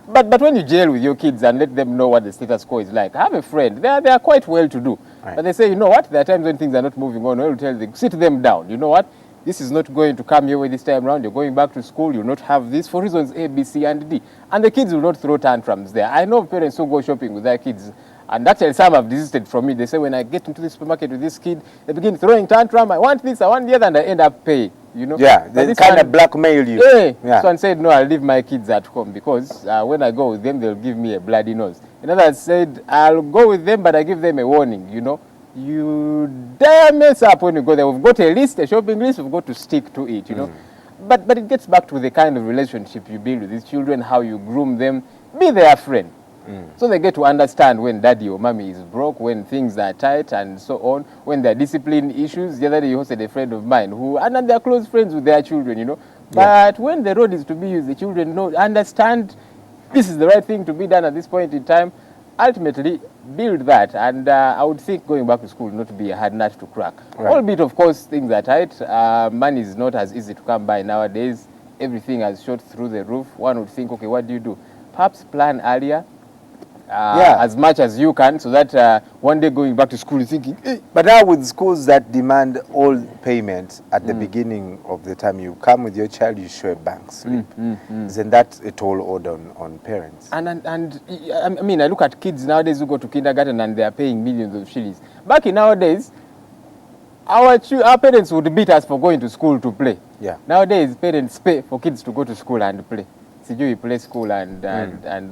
But when you jail with your kids and let them know what the status quo is like, I have a friend, they are quite well to do. Right. But they say, you know what, there are times when things are not moving on, I will tell them, sit them down, this is not going to come your way this time around. You're going back to school. You'll not have this for reasons A, B, C, and D. And the kids will not throw tantrums there. I know parents who go shopping with their kids. And actually, some have desisted from me. They say, when I get into the supermarket with this kid, they begin throwing tantrum. I want this, I want the other, and I end up paying. You know? Yeah, they kind of blackmail you. Yeah. So I said, no, I'll leave my kids at home because when I go with them, they'll give me a bloody nose. In other words, said, I'll go with them, but I give them a warning, you know. You dare mess up when you go there. We've got a list, a shopping list, we've got to stick to it, you know. But it gets back to the kind of relationship you build with these children, how you groom them, be their friend. So they get to understand when daddy or mommy is broke, when things are tight and so on, when there are discipline issues. The other day you hosted a friend of mine who, and they're close friends with their children, you know. But when the road is to be used, the children know, understand this is the right thing to be done at this point in time. Ultimately, build that. And I would think going back to school would not be a hard nut to crack. Albeit, of course, things are tight. Money is not as easy to come by nowadays. Everything has shot through the roof. One would think, okay, what do? Perhaps plan earlier. As much as you can, so that one day going back to school, you're thinking, But now with schools that demand all payments at the beginning of the time you come with your child, you show a bank slip. Isn't that a tall order on parents? And I mean, I look at kids nowadays who go to kindergarten and they are paying millions of shillings. Back in nowadays, our parents would beat us for going to school to play. Nowadays, parents pay for kids to go to school and play. You play school and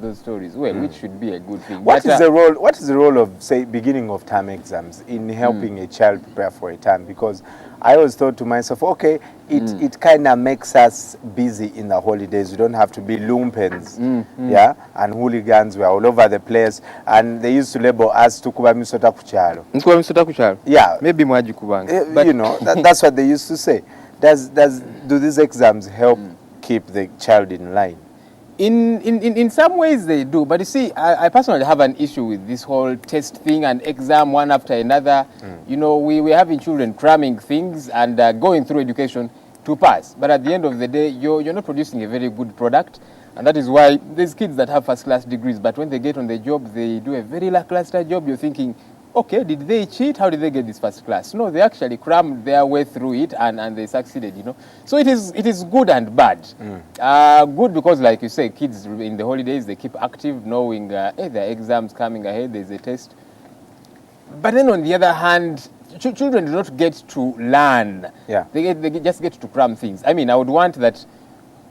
those stories, which should be a good thing. What is the role of, say, beginning of term exams in helping a child prepare for a term? Because I always thought to myself, okay, it kind of makes us busy in the holidays. We don't have to be lumpens, and hooligans. We're all over the place, and they used to label us tukuba misota kuchalo. Tukuba misota kuchalo. Yeah, maybe mwaji kubanga. But you know, that's what they used to say. Do these exams help keep the child in line? In some ways they do, but you see, I personally have an issue with this whole test thing and exam one after another. You know, we're having children cramming things and going through education to pass. But at the end of the day, you're not producing a very good product. And that is why there's kids that have first-class degrees, but when they get on the job, they do a very lackluster job. You're thinking, okay, did they cheat? How did they get this first class? No, they actually crammed their way through it and they succeeded, you know. So it is good and bad. Good because, like you say, kids in the holidays, they keep active, knowing there are exams coming ahead, there's a test. But then on the other hand, children do not get to learn. They just get to cram things. I mean, I would want that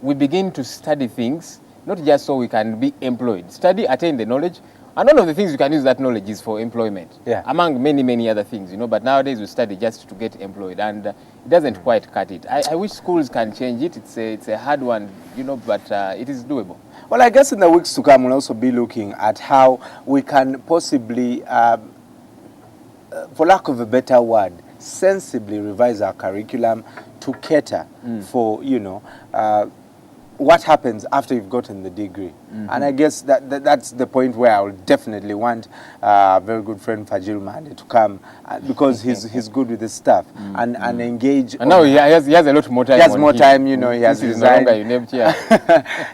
we begin to study things, not just so we can be employed. Study, attain the knowledge. And one of the things you can use that knowledge is for employment, among many, many other things, you know. But nowadays we study just to get employed, and it doesn't quite cut it. I wish schools can change it. It's a hard one, you know, but it is doable. Well, I guess in the weeks to come, we'll also be looking at how we can possibly, for lack of a better word, sensibly revise our curriculum to cater for, you know, what happens after you've gotten the degree. And I guess that's the point where I would definitely want a very good friend Fajil Mande to come because he's good with this stuff and engage. And now he has a lot more time. He has more time, you know. He has resigned.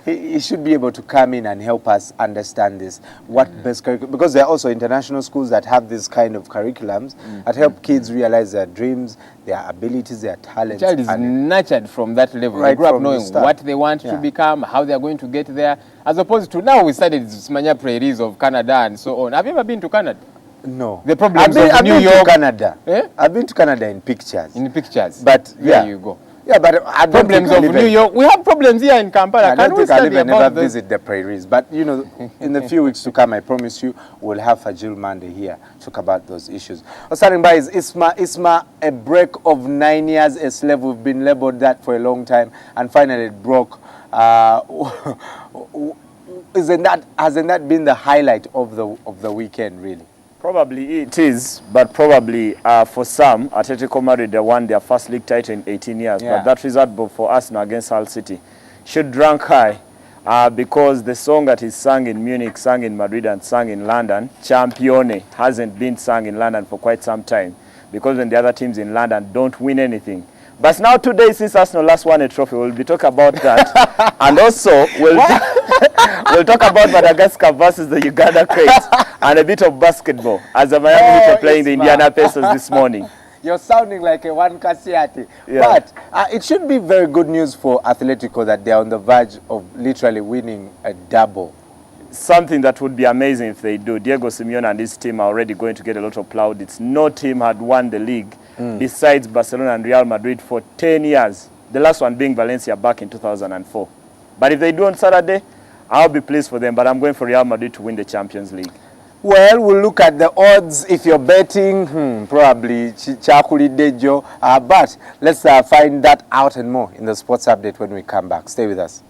He should be able to come in and help us understand this. What best curriculum? Because there are also international schools that have this kind of curriculums that help kids realize their dreams, their abilities, their talents. The child is nurtured from that level. They grow up knowing what they want to become, how they are going to get there, as opposed to now we studied Smanya prairies of Canada and so on. Have you ever been to Canada? No. The problems I've of New York. To Canada. I've been to Canada in pictures. In pictures. But there you go. Yeah, but I problems of New York. We have problems here in Kampala. I don't think I'll even never visit the prairies. But, you know, in the few weeks to come, I promise you, we'll have Fajil Mande here to talk about those issues. Starting by is Isma, a break of 9 years a slave. We've been labeled that for a long time. And finally it broke. Hasn't that been the highlight of the weekend, really? Probably it is, but probably for some, Atletico Madrid, they won their first league title in 18 years. Yeah. But that result for Arsenal against Hull City should rank high because the song that is sung in Munich, sung in Madrid, and sung in London, Champione, hasn't been sung in London for quite some time because when the other teams in London don't win anything. But now 2 days since Arsenal last won a trophy, we'll be talking about that. And also, we'll talk about Madagascar versus the Uganda Crates and a bit of basketball as the Miami Heat are playing the Indiana Pacers this morning. You're sounding like a one Kasiati. Yeah. But it should be very good news for Atletico that they're on the verge of literally winning a double. Something that would be amazing if they do. Diego Simeone and his team are already going to get a lot of plaudits. No team had won the league besides Barcelona and Real Madrid for 10 years. The last one being Valencia back in 2004. But if they do on Saturday, I'll be pleased for them. But I'm going for Real Madrid to win the Champions League. Well, we'll look at the odds. If you're betting, probably Chakuli Dejo. But let's find that out and more in the sports update when we come back. Stay with us.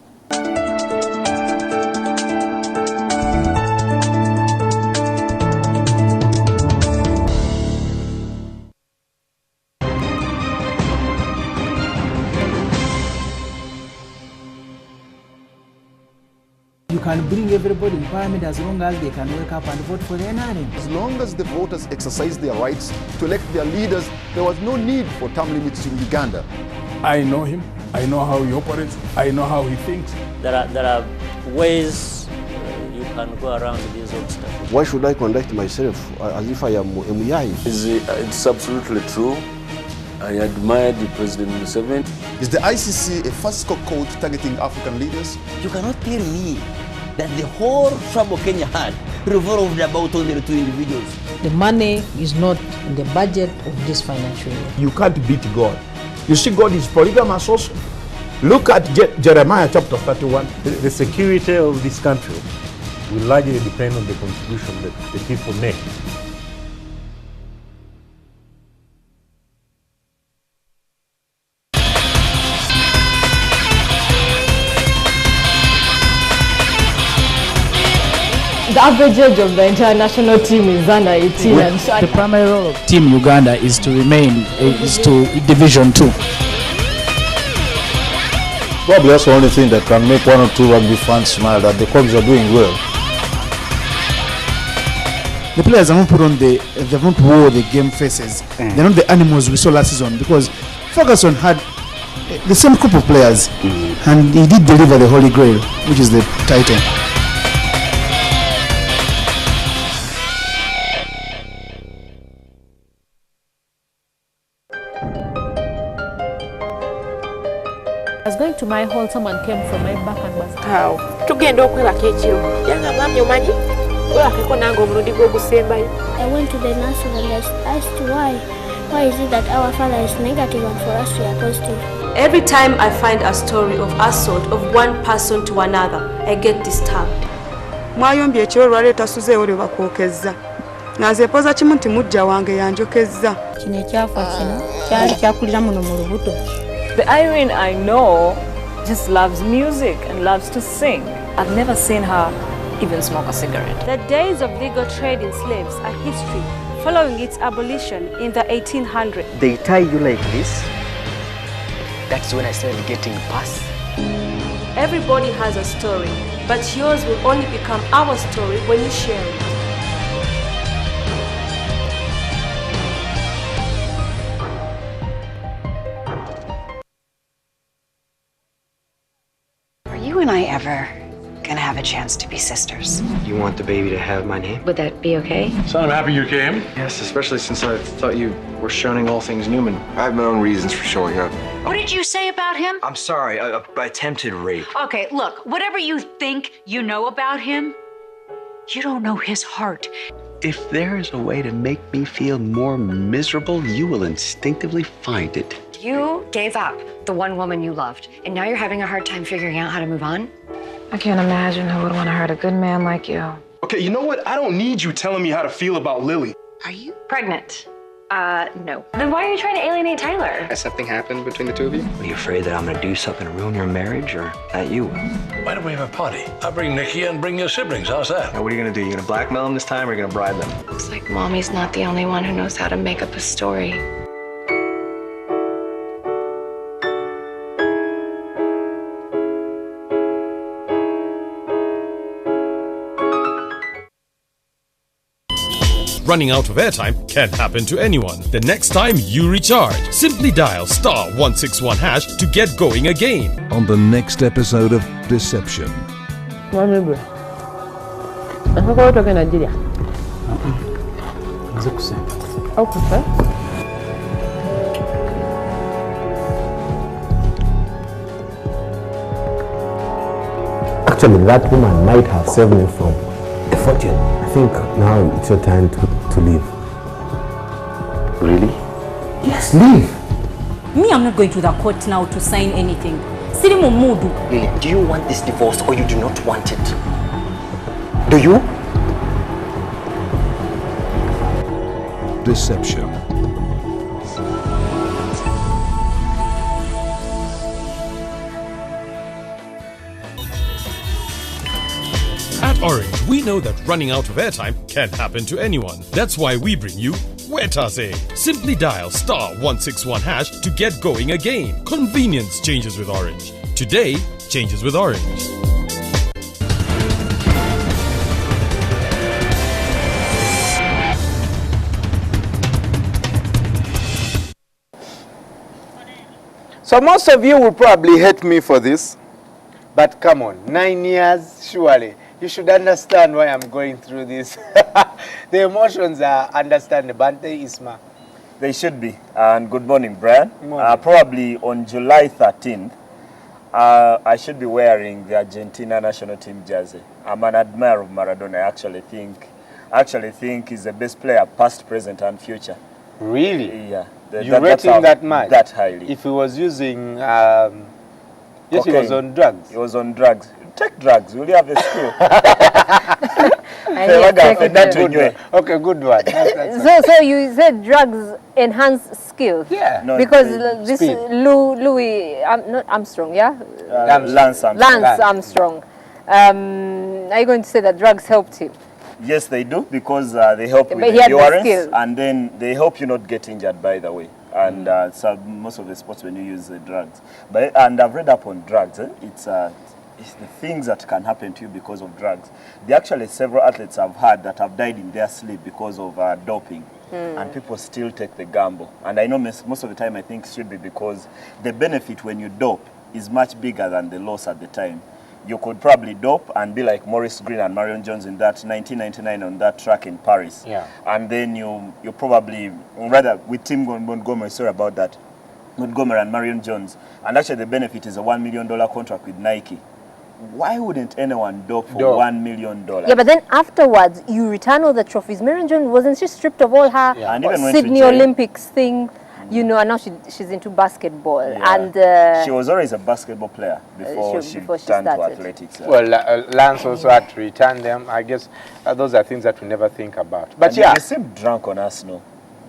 You can bring everybody in parliament as long as they can wake up and vote for the NRM. As long as the voters exercise their rights to elect their leaders, there was no need for term limits in Uganda. I know him. I know how he operates. I know how he thinks. There are ways you can go around these obstacles. Why should I conduct myself as if I am Muyai? It's absolutely true. I admired the President Museveni. Is the ICC a fiscal code targeting African leaders? You cannot tell me that the whole trouble Kenya had revolved about only 2 individuals. The money is not in the budget of this financial year. You can't beat God. You see, God is polygamous also. Look at Jeremiah chapter 31. The security of this country will largely depend on the contribution that the people make. The average age of the international team is under 18. And so the primary role of Team Uganda is to remain to Division 2. Probably that's the only thing that can make one or two rugby fans smile, that the Cubs are doing well. The players have not put on they've not wore the game faces. They're not the animals we saw last season, because Ferguson had the same group of players and he did deliver the Holy Grail, which is the title. I was going to my hall, someone came from my back and was How? Tugenda okwebaka ekiro. Yanga mwami omanyi? Webakeko nange omulundi gw'ogusembayo. I went to the nurse and I asked why is it that our father is negative and for us we are positive? Every time I find a story of assault of one person to another, I get disturbed. Mwayombye ekiro lwaleeta suzeewo lwe bakwokezza. Naze poza kimu nti mujja wange yanjokezza. Kino ekyafa kino kyali kyakulira muno mu lubuto. The Irene I know just loves music and loves to sing. I've never seen her even smoke a cigarette. The days of legal trade in slaves are history, following its abolition in the 1800s. They tie you like this. That's when I started getting past. Everybody has a story, but yours will only become our story when you share it. Are you and I ever gonna have a chance to be sisters? You want the baby to have my name? Would that be okay? So I'm happy you came. Yes, especially since I thought you were shunning all things Newman. I have my own reasons for showing up. What did you say about him? I'm sorry, attempted rape. Okay, look, whatever you think you know about him, you don't know his heart. If there is a way to make me feel more miserable, you will instinctively find it. You gave up the one woman you loved, and now you're having a hard time figuring out how to move on? I can't imagine who would want to hurt a good man like you. Okay, you know what? I don't need you telling me how to feel about Lily. Are you pregnant? No. Then why are you trying to alienate Tyler? Has something happened between the two of you? Are you afraid that I'm gonna do something to ruin your marriage, or that you will? Why don't we have a party? I'll bring Nikki and bring your siblings. How's that? Now, what are you gonna do? You gonna blackmail them this time, or are you gonna bribe them? Looks like Mommy's not the only one who knows how to make up a story. Running out of airtime can happen to anyone. The next time you recharge, simply dial *161# to get going again. On the next episode of Deception. Nigeria. Okay. actually that woman might have saved me from a fortune. I think now it's your time to leave. Really? Yes, leave. Me, I'm not going to the court now to sign anything. Sirimu Mudu. Lily, do you want this divorce or you do not want it? Do you? Deception. At Orange, we know that running out of airtime can happen to anyone. That's why we bring you Wetase. Simply dial *161# to get going again. Convenience changes with Orange. Today changes with Orange. So most of you will probably hate me for this, but come on, 9 years, surely. You should understand why I'm going through this. The emotions are understandable, aren't they, Isma? They should be. And good morning, Brian. Good morning. Probably on July 13th, I should be wearing the Argentina national team jersey. I'm an admirer of Maradona. I actually think he's the best player, past, present, and future. Really? Yeah. You rate him that much? That highly. If he was using, yes, he was on drugs. He was on drugs. Take drugs. Will you have a skill? Okay, good one. So you said drugs enhance skills? Yeah. No, because this Louis, not Armstrong, yeah? Lance Armstrong. Lance Armstrong. Are you going to say that drugs helped him? Yes, they do, because they help with But he had the endurance, skill. and then they help you not get injured, by the way. And so most of the sports when you use drugs. And I've read up on drugs. It's the things that can happen to you because of drugs. There actually several athletes I've had that have died in their sleep because of doping. And people still take the gamble. And I know most of the time I think it should be because the benefit when you dope is much bigger than the loss at the time. You could probably dope and be like Maurice Green and Marion Jones in that 1999 on that track in Paris. Yeah. And then you probably, rather with Tim Montgomery, sorry about that, Montgomery and Marion Jones. And actually the benefit is a $1 million contract with Nike. Why wouldn't anyone dope for $1 million? Yeah, but then afterwards, you return all the trophies. Marion Jones, wasn't she stripped of all her And even went Sydney to jail. Olympics thing? You know, and now she's into basketball. Yeah. And she was always a basketball player before she turned to started. athletics. Well, Lance also had to return them. I guess those are things that we never think about. But and yeah, you seem drunk on us, no?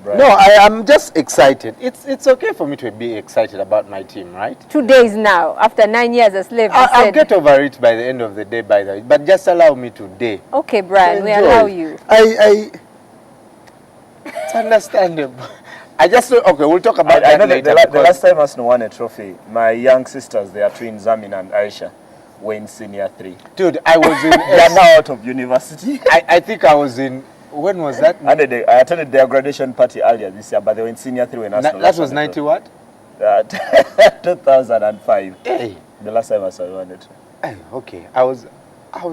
Brian. No, I am just excited. It's okay for me to be excited about my team, right? 2 days now, after 9 years as slave. I'll get over it by the end of the day, by the way. But just allow me today. Okay, Brian, we Enjoy. allow you. It's understandable. I just okay. We'll talk about I that know later. the last time Arsenal won a trophy, my young sisters, they are twins, Zamin and Aisha, were in senior 3. Dude, I was in. They are now out of university. I think I was in. When was that? I attended their graduation party earlier this year, but they were in senior 3 when Arsenal. That was 90 what? 2005. Hey. The last time Arsenal won it. Hey, okay. I was out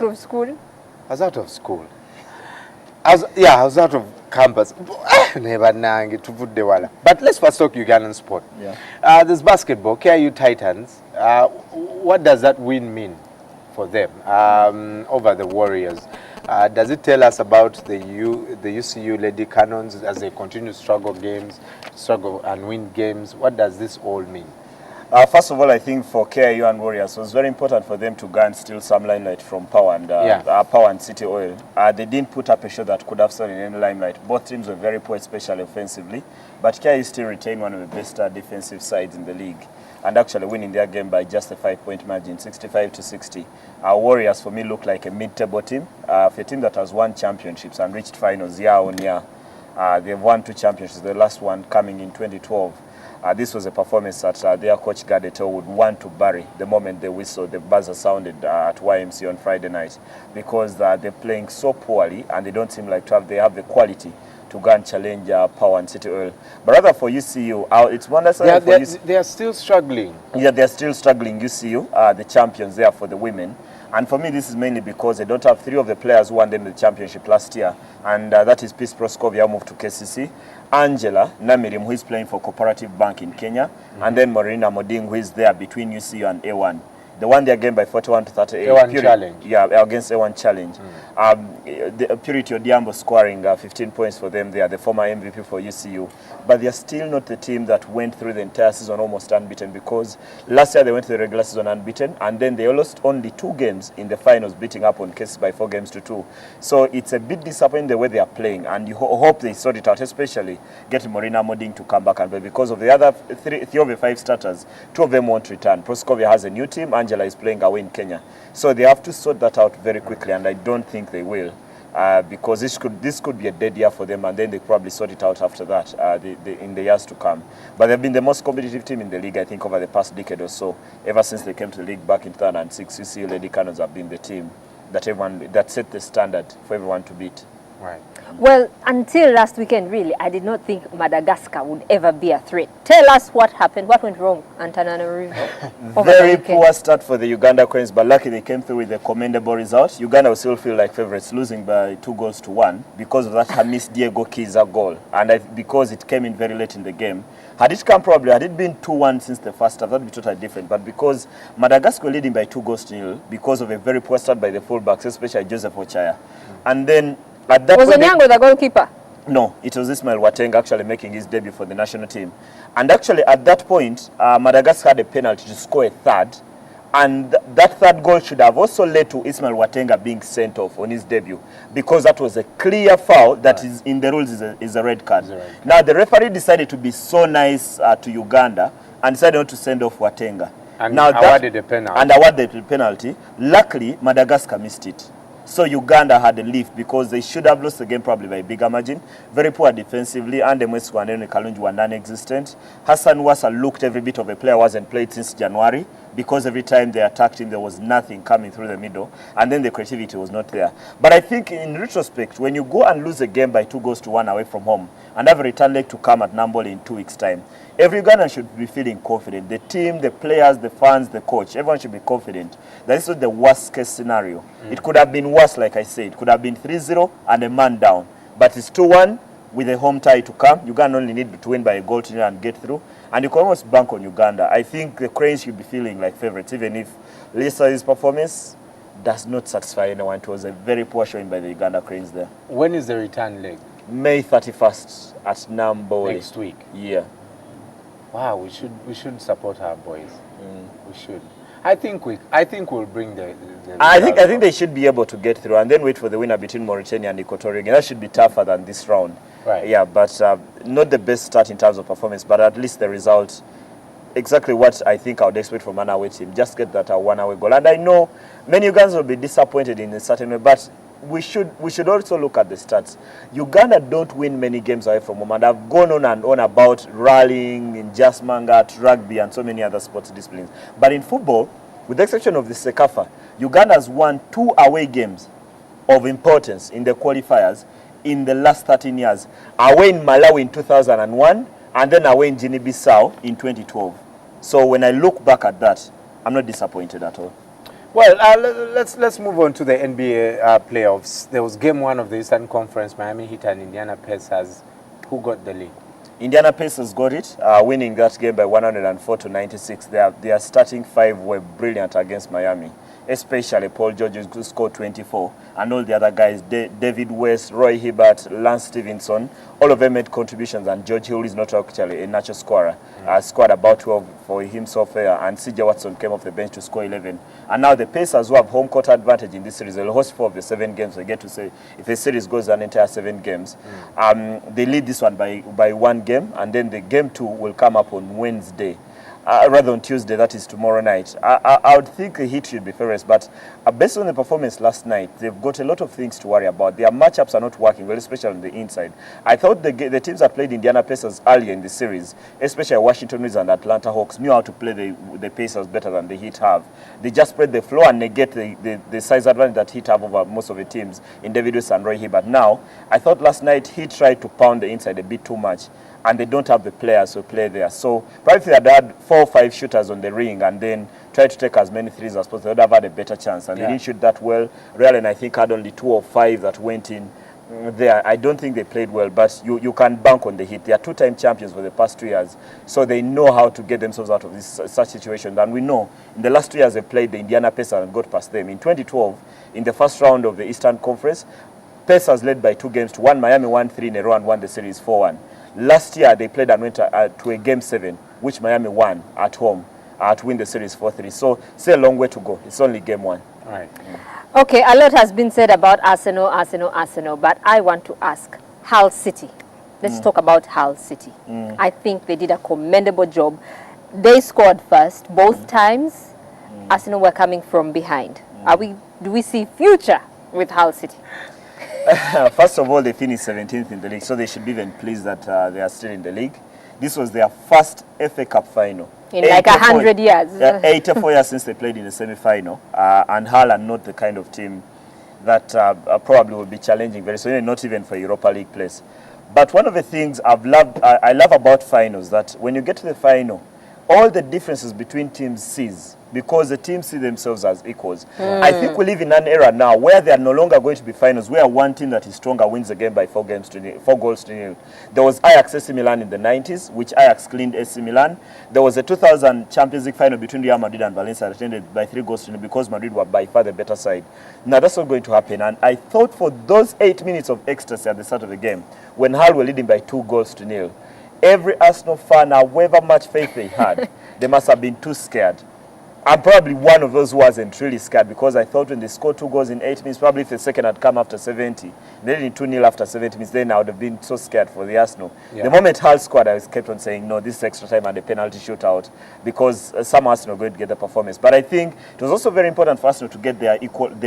of school. I was out of school. I was out of campus. But let's first talk Ugandan sport. Yeah. There's basketball, KIU Titans. What does that win mean for them over the Warriors? Does it tell us about the UCU Lady Cannons as they continue to struggle and win games? What does this all mean? First of all, I think for KIU and Warriors, it was very important for them to gain still some limelight from Power and City Oil. They didn't put up a show that could have stood in any limelight. Both teams were very poor, especially offensively. But KIU still retained one of the best defensive sides in the league, and actually winning their game by just a 5-point margin, 65-60. Warriors, for me, look like a mid-table team. For a team that has won championships and reached finals year on year. They've won 2 championships, the last one coming in 2012. This was a performance that their coach Gadeto would want to bury the moment the buzzer sounded at YMC on Friday night, because they're playing so poorly and they don't seem like they have the quality to go and challenge Power and City Oil. But rather for UCU, it's one that's they are still struggling. Yeah, they're still struggling. UCU, the champions there for the women. And for me, this is mainly because they don't have 3 of the players who won them the championship last year. And that is Peace Proskovia, moved to KCC. Angela Namirim, who is playing for Cooperative Bank in Kenya. And then Marina Moding, who is there between UCU and A1. They won their game by 41 to 38. A1 Challenge. Yeah, against A1 Challenge. Purity Odiambo scoring 15 points for them. They are the former MVP for UCU. But they are still not the team that went through the entire season almost unbeaten, because last year they went to the regular season unbeaten, and then they lost only 2 games in the finals, beating up on cases by 4 games to 2. So it's a bit disappointing the way they are playing, and you hope they sort it out, especially getting Morena Moding to come back and play, because of the other 3 of the 5 starters, 2 of them won't return. Proskovia has a new team, Angela is playing away in Kenya. So they have to sort that out very quickly, and I don't think they will. Because this could be a dead year for them, and then they probably sort it out after that in the years to come. But they've been the most competitive team in the league, I think, over the past decade or so. Ever since they came to the league back in 2006, UCU Lady Cannons have been the team that set the standard for everyone to beat. Right. Well, until last weekend, really, I did not think Madagascar would ever be a threat. Tell us what happened. What went wrong, Antananarivo? Very poor start for the Uganda Cranes, but luckily they came through with a commendable result. Uganda will still feel like favourites, losing by 2-1 because of that Hamis Diego Kiza goal, and because it came in very late in the game. Had it been 2-1 since the first half, that would be totally different. But because Madagascar leading by 2-0 because of a very poor start by the fullbacks, especially Joseph Ochaya, and then at that was Onyango the goalkeeper? No, it was Ismail Watenga actually making his debut for the national team. And actually at that point, Madagascar had a penalty to score a third. And that third goal should have also led to Ismail Watenga being sent off on his debut, because that was a clear foul that is in the rules is a red card. Now the referee decided to be so nice to Uganda and decided not to send off Watenga. And awarded the penalty. Luckily, Madagascar missed it. So Uganda had a lift, because they should have lost the game probably by a bigger margin. Very poor defensively, and the Mwesku and Kalunji were non-existent. Hassan Wassa looked every bit of a player wasn't played since January, because every time they attacked him, there was nothing coming through the middle, and then the creativity was not there. But I think in retrospect, when you go and lose a game by 2-1 away from home, and have a return leg to come at Nambole in 2 weeks' time, every Ugandan should be feeling confident. The team, the players, the fans, the coach, everyone should be confident. That is not the worst case scenario. It could have been worse, like I said. It could have been 3-0 and a man down. But it's 2-1 with a home tie to come. Uganda only need to win by a goal to and get through. And you can almost bank on Uganda. I think the Cranes should be feeling like favourites, even if Lisa's performance does not satisfy anyone. It was a very poor showing by the Uganda Cranes there. When is the return leg? May 31st at Nambole. Next week? Yeah. Wow, we should support our boys. We should. I think we'll bring the I think they should be able to get through, and then wait for the winner between Mauritania and Equatorial Guinea. That should be tougher than this round. Right. Yeah, but not the best start in terms of performance, but at least the result, exactly what I think I would expect from an away team. Just get that 1-away goal. And I know many Ugandans will be disappointed in a certain way, but we should also look at the stats. Uganda don't win many games away from home, and I've gone on and on about rallying in just manga, rugby, and so many other sports disciplines. But in football, with the exception of the Sekafa, Uganda has won 2 away games of importance in the qualifiers in the last 13 years. Away in Malawi in 2001, and then away in Guinea-Bissau in 2012. So when I look back at that, I'm not disappointed at all. Well, let's move on to the NBA playoffs. There was game 1 of the Eastern Conference, Miami Heat and Indiana Pacers. Who got the lead? Indiana Pacers got it, winning that game by 104-96. Their starting 5 were brilliant against Miami, especially Paul George, who scored 24, and all the other guys, David West, Roy Hibbert, Lance Stevenson, all of them made contributions, and George Hill is not actually a natural scorer. Scored about 12 for himself there, and CJ Watson came off the bench to score 11. And now the Pacers, who have home court advantage in this series, they'll host 4 of the 7 games. They get to say, if the series goes an entire 7 games, they lead this one by 1 game, and then the game 2 will come up on Wednesday. Rather on Tuesday, that is tomorrow night. I would think the Heat should be favorites, but based on the performance last night, they've got a lot of things to worry about. Their matchups are not working well, especially on the inside. I thought the teams that played Indiana Pacers earlier in the series, especially Washington Wizards and Atlanta Hawks, knew how to play the Pacers better than the Heat have. They just spread the floor and negate the size advantage that Heat have over most of the teams in David West and Roy Hibbert. Now, I thought last night Heat tried to pound the inside a bit too much, and they don't have the players who play there. So probably if they had 4 or 5 shooters on the ring and then tried to take as many threes as possible, they would have had a better chance. And they didn't shoot that well. Real, and I think, had only 2 or 5 that went in. there. I don't think they played well, but you can bank on the heat. They are two-time champions for the past 2 years, so they know how to get themselves out of this such situation. And we know in the last 2 years they played the Indiana Pacers and got past them. In 2012, in the first round of the Eastern Conference, Pacers led by 2-1. Miami won 3 in a row and won the series 4-1. Last year they played and went to a Game 7, which Miami won at home to win the series 4-3. So it's a long way to go. It's only Game 1. All right. Okay, a lot has been said about Arsenal, but I want to ask Hull City. Let's talk about Hull City. I think they did a commendable job. They scored first both times. Arsenal were coming from behind. Do we see future with Hull City? First of all, they finished 17th in the league, so they should be even pleased that they are still in the league. This was their first FA Cup final. In like 100 years. 84 years since they played in the semi-final. And Hull are not the kind of team that probably will be challenging very soon, not even for Europa League place. But one of the things I love about finals, that when you get to the final, all the differences between teams cease because the teams see themselves as equals. I think we live in an era now where they are no longer going to be finals, where one team that is stronger wins the game by 4 goals to nil. There was Ajax AC Milan in the 90s, which Ajax cleaned AC Milan. There was a 2000 Champions League final between Real Madrid and Valencia that ended by 3 goals to nil because Madrid were by far the better side. Now that's not going to happen. And I thought for those 8 minutes of ecstasy at the start of the game, when Hull were leading by 2 goals to nil, every Arsenal fan, however much faith they had, they must have been too scared. I'm probably one of those who wasn't really scared, because I thought when they scored 2 goals in 8 minutes, probably if the second had come after 70, then in 2-0 after 70 minutes, then I would have been so scared for the Arsenal. Yeah. The moment Hull scored, I kept on saying, no, this is extra time and a penalty shootout, because some Arsenal are going to get the performance. But I think it was also very important for Arsenal to get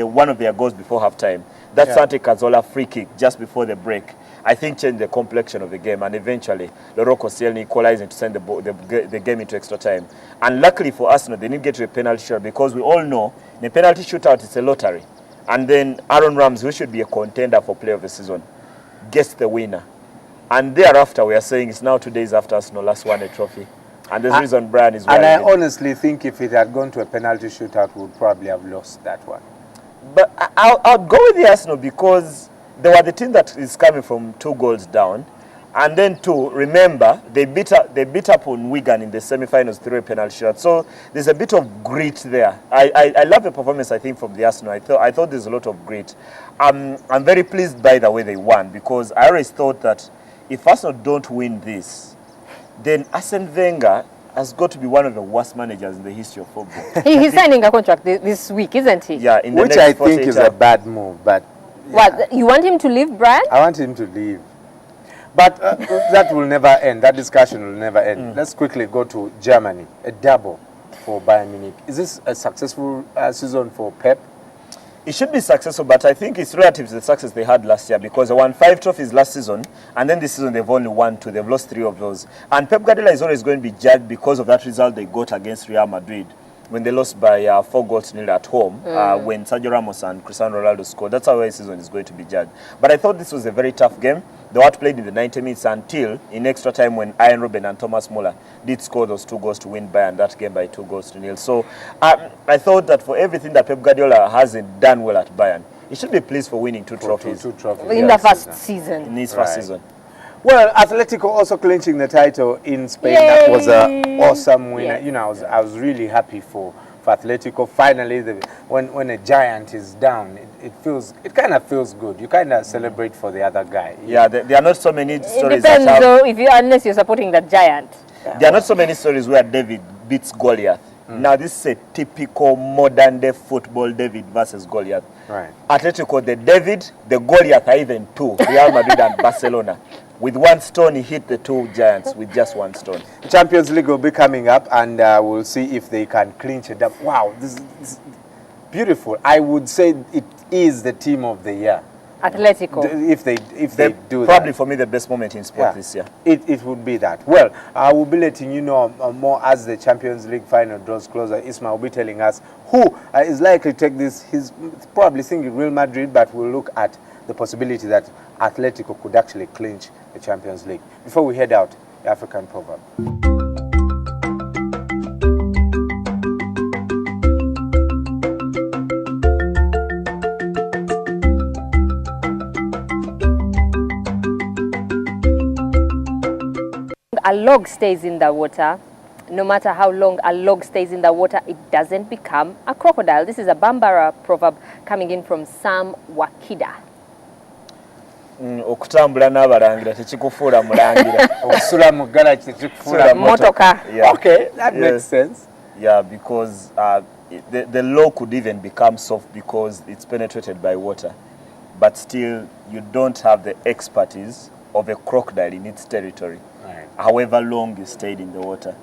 one of their goals before halftime. That Sante Cazorla free kick just before the break, I think, changed the complexion of the game, and eventually Loro Koscielny equalizing to send the game into extra time. And luckily for Arsenal, they didn't get to a penalty shootout, because we all know in a penalty shootout it's a lottery. And then Aaron Ramsey, who should be a contender for player of the season, gets the winner. And thereafter we are saying it's now 2 days after Arsenal last won a trophy. And there's reason Brian is And I honestly think if it had gone to a penalty shootout, we would probably have lost that one. But I'll go with the Arsenal, because they were the team that is coming from 2 goals down. And then remember, they beat up on Wigan in the semi-finals through a penalty shot. So there's a bit of grit there. I love the performance, I think, from the Arsenal. I thought there's a lot of grit. I'm very pleased by the way they won, because I always thought that if Arsenal don't win this, then Arsene Wenger has got to be one of the worst managers in the history of football. He's signing a contract this week, isn't he? Yeah, which I think is a bad move. But what, you want him to leave, Brian? I want him to leave. But that will never end. That discussion will never end. Let's quickly go to Germany. A double for Bayern Munich. Is this a successful season for Pep? It should be successful, but I think it's relative to the success they had last year, because they won 5 trophies last season, and then this season they've only won 2. They've lost 3 of those. And Pep Guardiola is always going to be judged because of that result they got against Real Madrid, when they lost by 4 goals to nil at home, when Sergio Ramos and Cristiano Ronaldo scored. That's how his season is going to be judged. But I thought this was a very tough game. They were played in the 90 minutes until in extra time, when Ian Robben and Thomas Muller did score those 2 goals to win Bayern that game by 2 goals to nil. So I thought that for everything that Pep Guardiola hasn't done well at Bayern, he should be pleased for winning 2 trophies. 2 trophies. In the first season. In his first season. Well, Atletico also clinching the title in Spain. Yay! That was an awesome win. Yes. You know, I was really happy for Atletico. Finally, when a giant is down, it kind of feels good. You kind of celebrate for the other guy. Yeah, there are not so many stories. It depends, though, unless you're supporting that giant. There are not so many stories where David beats Goliath. Now, this is a typical modern-day football, David versus Goliath. Right. Atletico, the David, the Goliath are even 2, Real Madrid and Barcelona. With 1 stone, he hit the 2 giants with just 1 stone. Champions League will be coming up, and we'll see if they can clinch it up. Wow, this is beautiful. I would say it is the team of the year. Atletico. If they do probably that. for me the best moment in sport this year. It would be that. Well, I will be letting you know more as the Champions League final draws closer. Ismail will be telling us who is likely to take this. He's probably thinking Real Madrid, but we'll look at the possibility that Atletico could actually clinch the Champions League. Before we head out, the African proverb. a log stays in the water, no matter how long a log stays in the water, it doesn't become a crocodile. This is a Bambara proverb coming in from Sam Wakida. Okutambula n'abalangira tekikufuula mulangira. Okusula mu garage tekikufuula motoka. Okay, that makes sense. Yeah, because the law could even become soft because it's penetrated by water. But still, you don't have the expertise of a crocodile in its territory, however long you stayed in the water.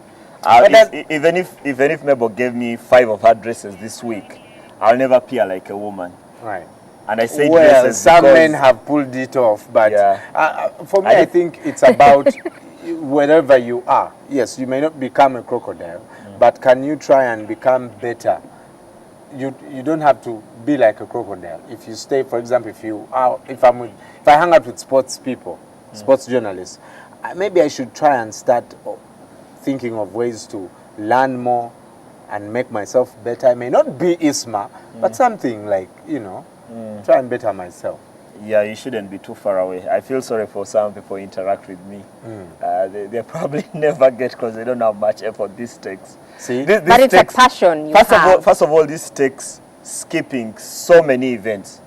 Even if Mabel gave me 5 of her dresses this week, I'll never appear like a woman. Right. And I say well, dresses some because men have pulled it off, but for me, I think it's about wherever you are. Yes, you may not become a crocodile, but can you try and become better? You don't have to be like a crocodile. If you stay, for example, if I hang out with sports people, sports journalists, maybe I should try and start thinking of ways to learn more and make myself better. I may not be Isma, but something like, try and better myself. Yeah, you shouldn't be too far away. I feel sorry for some people who interact with me. They probably never get because they don't have much effort this takes. See? But it's a passion First of all, this takes skipping so many events.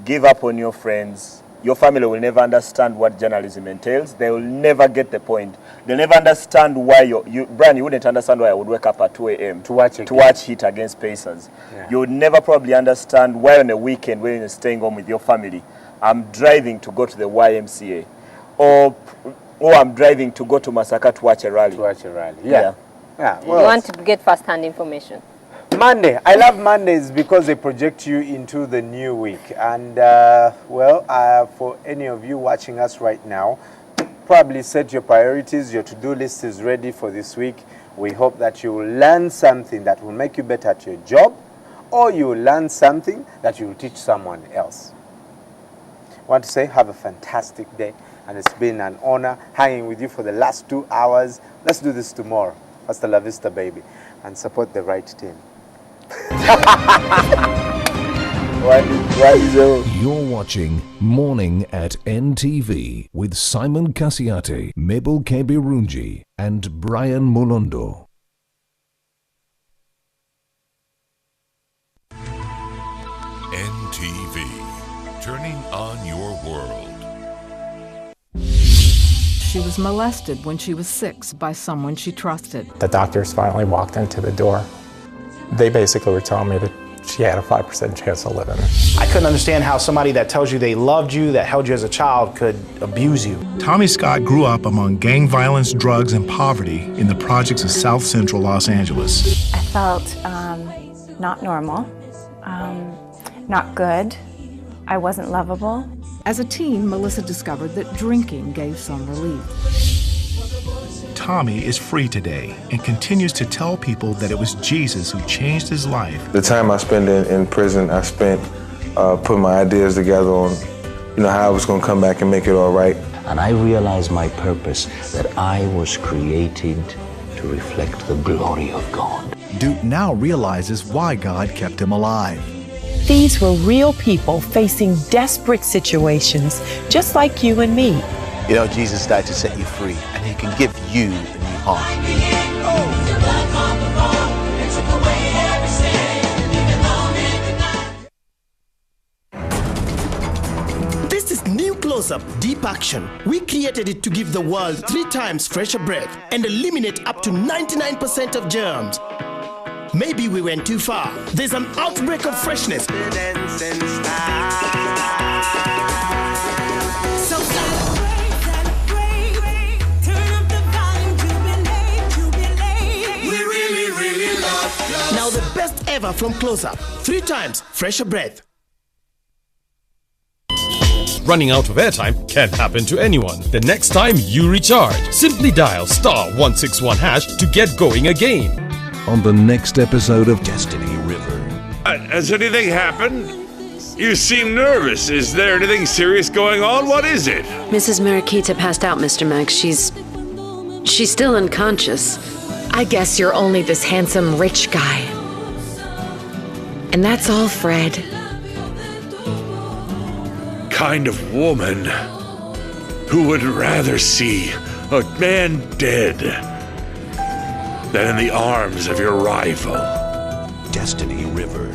Give up on your friends. Your family will never understand what journalism entails. They will never get the point. They'll never understand why Brian, you wouldn't understand why I would wake up at 2 a.m. to watch Heat against Pacers. Yeah. You would never probably understand why on a weekend when you're staying home with your family, I'm driving to go to the YMCA. Or I'm driving to go to Masaka to watch a rally. Yeah. Well, you want to get first-hand information. Monday. I love Mondays because they project you into the new week. And, for any of you watching us right now, probably set your priorities. Your to-do list is ready for this week. We hope that you will learn something that will make you better at your job, or you will learn something that you will teach someone else. I want to say have a fantastic day, and it's been an honor hanging with you for the last 2 hours. Let's do this tomorrow. Hasta la vista, baby, and support the right team. You're watching Morning at NTV with Simon Kasiate, Mabel Kebirunji, and Brian Molondo. NTV, turning on your world. She was molested when she was 6 by someone she trusted. The doctors finally walked into the door. They basically were telling me that she had a 5% chance of living. I couldn't understand how somebody that tells you they loved you, that held you as a child, could abuse you. Tommy Scott grew up among gang violence, drugs, and poverty in the projects of South Central Los Angeles. I felt not normal, not good. I wasn't lovable. As a teen, Melissa discovered that drinking gave some relief. Tommy is free today and continues to tell people that it was Jesus who changed his life. The time I spent in prison, I spent putting my ideas together on, how I was going to come back and make it all right. And I realized my purpose, that I was created to reflect the glory of God. Duke now realizes why God kept him alive. These were real people facing desperate situations, just like you and me. Jesus died to set you free, and He can give you a new heart. This is New Close-Up Deep Action. We created it to give the world 3 times fresher breath and eliminate up to 99% of germs. Maybe we went too far. There's an outbreak of freshness. Now the best ever from Close-Up. 3 times fresher breath. Running out of airtime can happen to anyone. The next time you recharge, simply dial *161# to get going again. On the next episode of Destiny River. Has anything happened? You seem nervous. Is there anything serious going on? What is it? Mrs. Mariquita passed out, Mr. Max. She's still unconscious. I guess you're only this handsome, rich guy. And that's all, Fred. Kind of woman who would rather see a man dead than in the arms of your rival. Destiny River.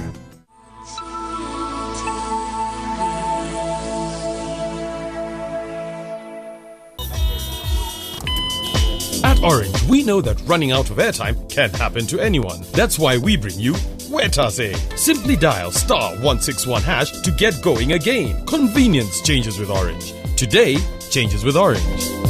At Orange, we know that running out of airtime can happen to anyone. That's why we bring you Wetase. Simply dial *161# to get going again. Convenience changes with Orange. Today changes with Orange.